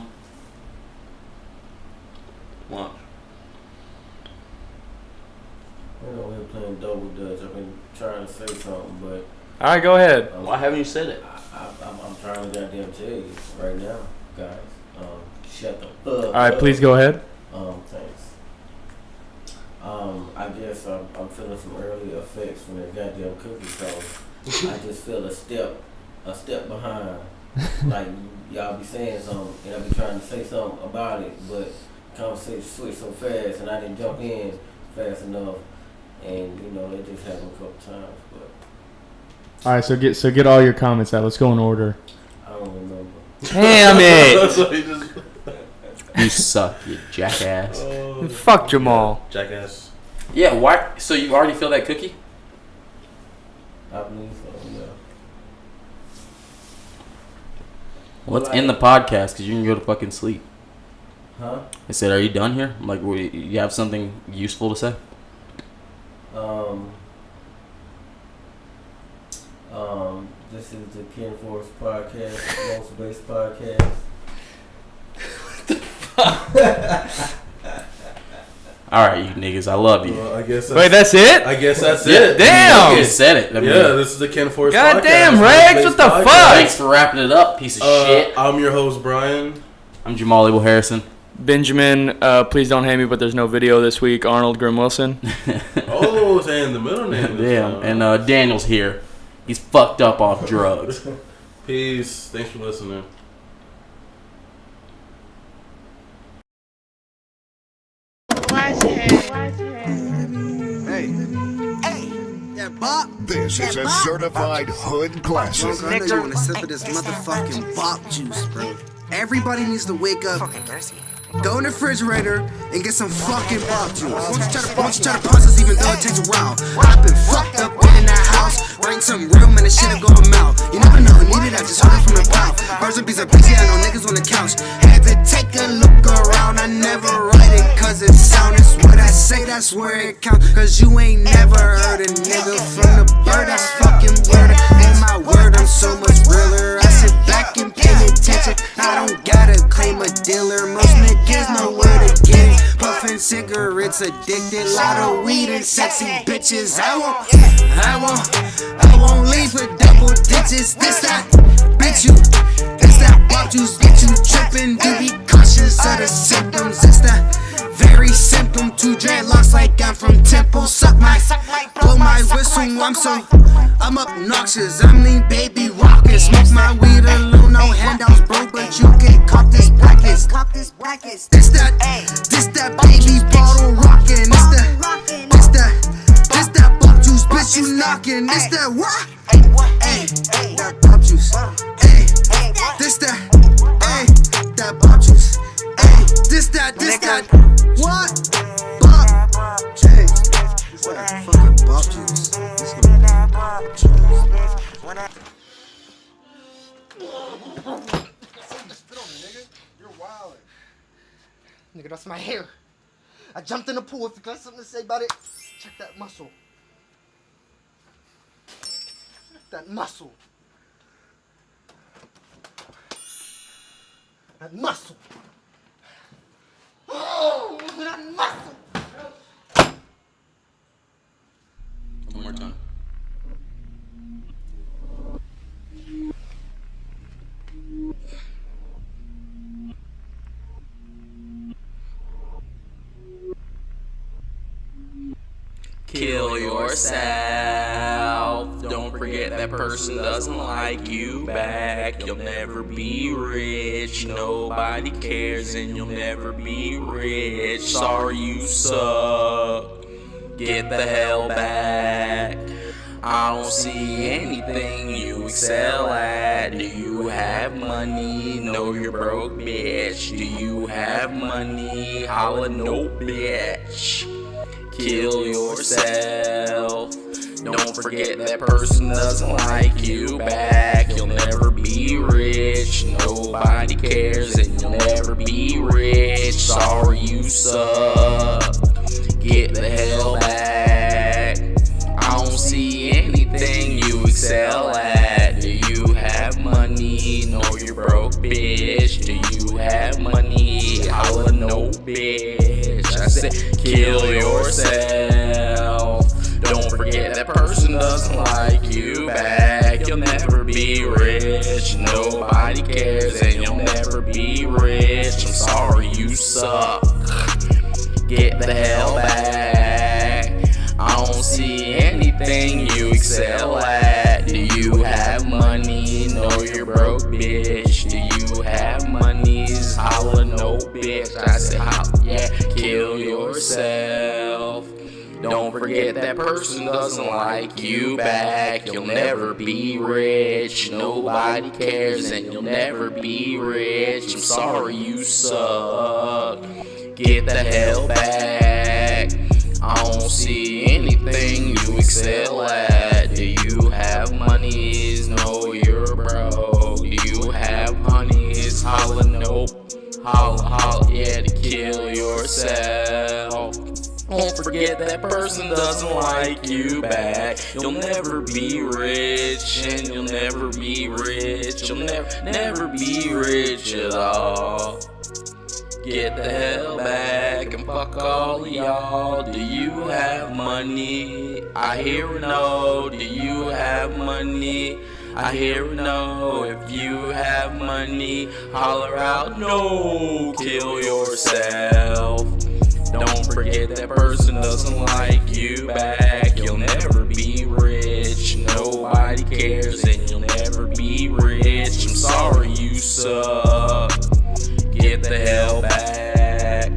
We're over here playing double dutch. I've been trying to say something, but all right, go ahead. Why haven't you said it? I'm trying to goddamn tell you right now, guys. Shut the fuck up. All right, please go ahead. Thanks. I guess I'm feeling some early effects from that goddamn cookie, so I just feel a step behind. Like y'all be saying something, and I be trying to say something about it, but conversation switch so fast, and I didn't jump in fast enough, and you know it just happened a couple times. But All right, so get all your comments out. Let's go in order. I don't remember. Damn it! You suck, you jackass. Fuck Jamal. Jackass. Yeah, why? So you already feel that cookie? I believe so, yeah. Let's end the podcast because you can go to fucking sleep. Huh? I said, are you done here? Like, you have something useful to say? This is the Kenforce podcast, most based podcast. All right, you niggas, I love you. Well, I guess Wait, that's it? I guess that's it. Damn! You said it. This is the Kenforce podcast. Goddamn, Rex, what the fuck? Thanks for wrapping it up, piece of shit. I'm your host, Brian. I'm Jamal Abel Harrison. Benjamin, please don't hate me, but there's no video this week. Arnold Grim Wilson. Oh, saying the middle name. Damn, and Daniel's here. He's fucked up off drugs. Peace. Thanks for listening. This is a certified hood classic. I know you want to sip of this motherfucking bop juice, bro. Everybody needs to wake up, go in the refrigerator, and get some fucking bop juice. Won't you try to process even though it takes a while? I've been fucked up in that house, writing some real man, this shit'll go out. You never know, needed, I just heard it from the pal. Birds and bees are busy, I know niggas on the couch. Had to take a look around, I never write it cause it sound. It's what I say, that's where it counts. Cause you ain't never heard a nigga from the bird, that's fucking weirder. And my word, I'm so much realer. I sit back and pay attention, I don't gotta claim a dealer. Most niggas know where to get it. Puffin' cigarettes, addicted, lot of weed and sexy bitches. I won't leave with double digits. This that bitch you, this that bop juice, bitch you trippin'. Do be cautious of the symptoms. It's that very symptom. Two dreadlocks like I'm from Temple. Suck my, blow my whistle. I'm obnoxious. I'm lean baby rockin'. Smoke my weed alone, no handouts, bro. But you can cop this blackest. This that baby bottle rockin'. This that bop juice, bitch you knockin'. This that what? Ay, that bop juice. Ay, this that. Ay, that bop juice. Ay, this that. What? Bop. Hey, that fucking bop juice. This Nigga, that's my hair. I jumped in the pool. If you got something to say about it, check that muscle. That muscle. That muscle. Oh, that muscle. One more time. Kill yourself. Don't forget that person doesn't like you back. You'll never be rich. Nobody cares and you'll never be rich. Sorry you suck. Get the hell back. I don't see anything you excel at. Do you have money? No, you're broke, bitch. Do you have money? Holla, no, bitch. Kill yourself. Don't forget that person doesn't like you back. You'll never be rich. Nobody cares, and you'll never be rich. Sorry, you suck. Get the hell back. I don't see anything you excel at. Do you have money? No, you're broke, bitch. Do you have money? Holla, no, bitch. I said, kill yourself. Don't forget that person doesn't like you back. You'll never be rich. Nobody cares, and you'll never be rich. I'm sorry, you suck. Get the hell back. I don't see anything you excel at. Do you have money? No, you're broke, bitch. Do you have money? Holla, no, bitch. I said, yeah, kill yourself. Don't forget that person doesn't like you back. You'll never be rich. Nobody cares, and you'll never be rich. I'm sorry, you suck. Get the hell back. I don't see anything you excel at. Do you have monies? No, you're broke. Do you have monies? Holla, nope. Holla, holla, yeah, to kill yourself. Don't forget that person doesn't like you back. You'll never be rich, and you'll never be rich. You'll never be rich at all. Get the hell back and fuck all of y'all. Do you have money? I hear no. Do you have money? I hear no. If you have money, holler out no. Kill yourself. Don't forget that person doesn't like you back. You'll never be rich. Nobody cares, and you'll never be rich. I'm sorry, you suck. Get the hell back.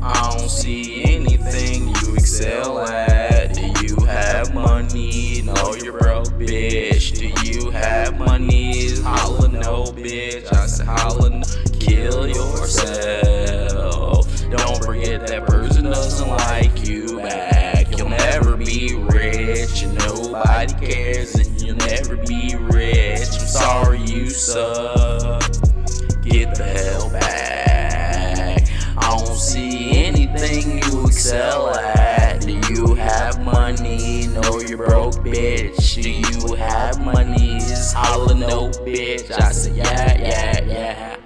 I don't see anything you excel at. Do you have money? No, you're broke, bitch. Do you have money? Holla, no, bitch. I said, holla, no. Kill yourself. Don't forget that person doesn't like you back. You'll never be rich, and nobody cares, and you'll never be rich. I'm sorry, you suck. Get the hell back. I don't see anything you excel at. Do you have money? No, you're broke, bitch. Do you have money? Holla, no, bitch. I said, yeah, yeah, yeah.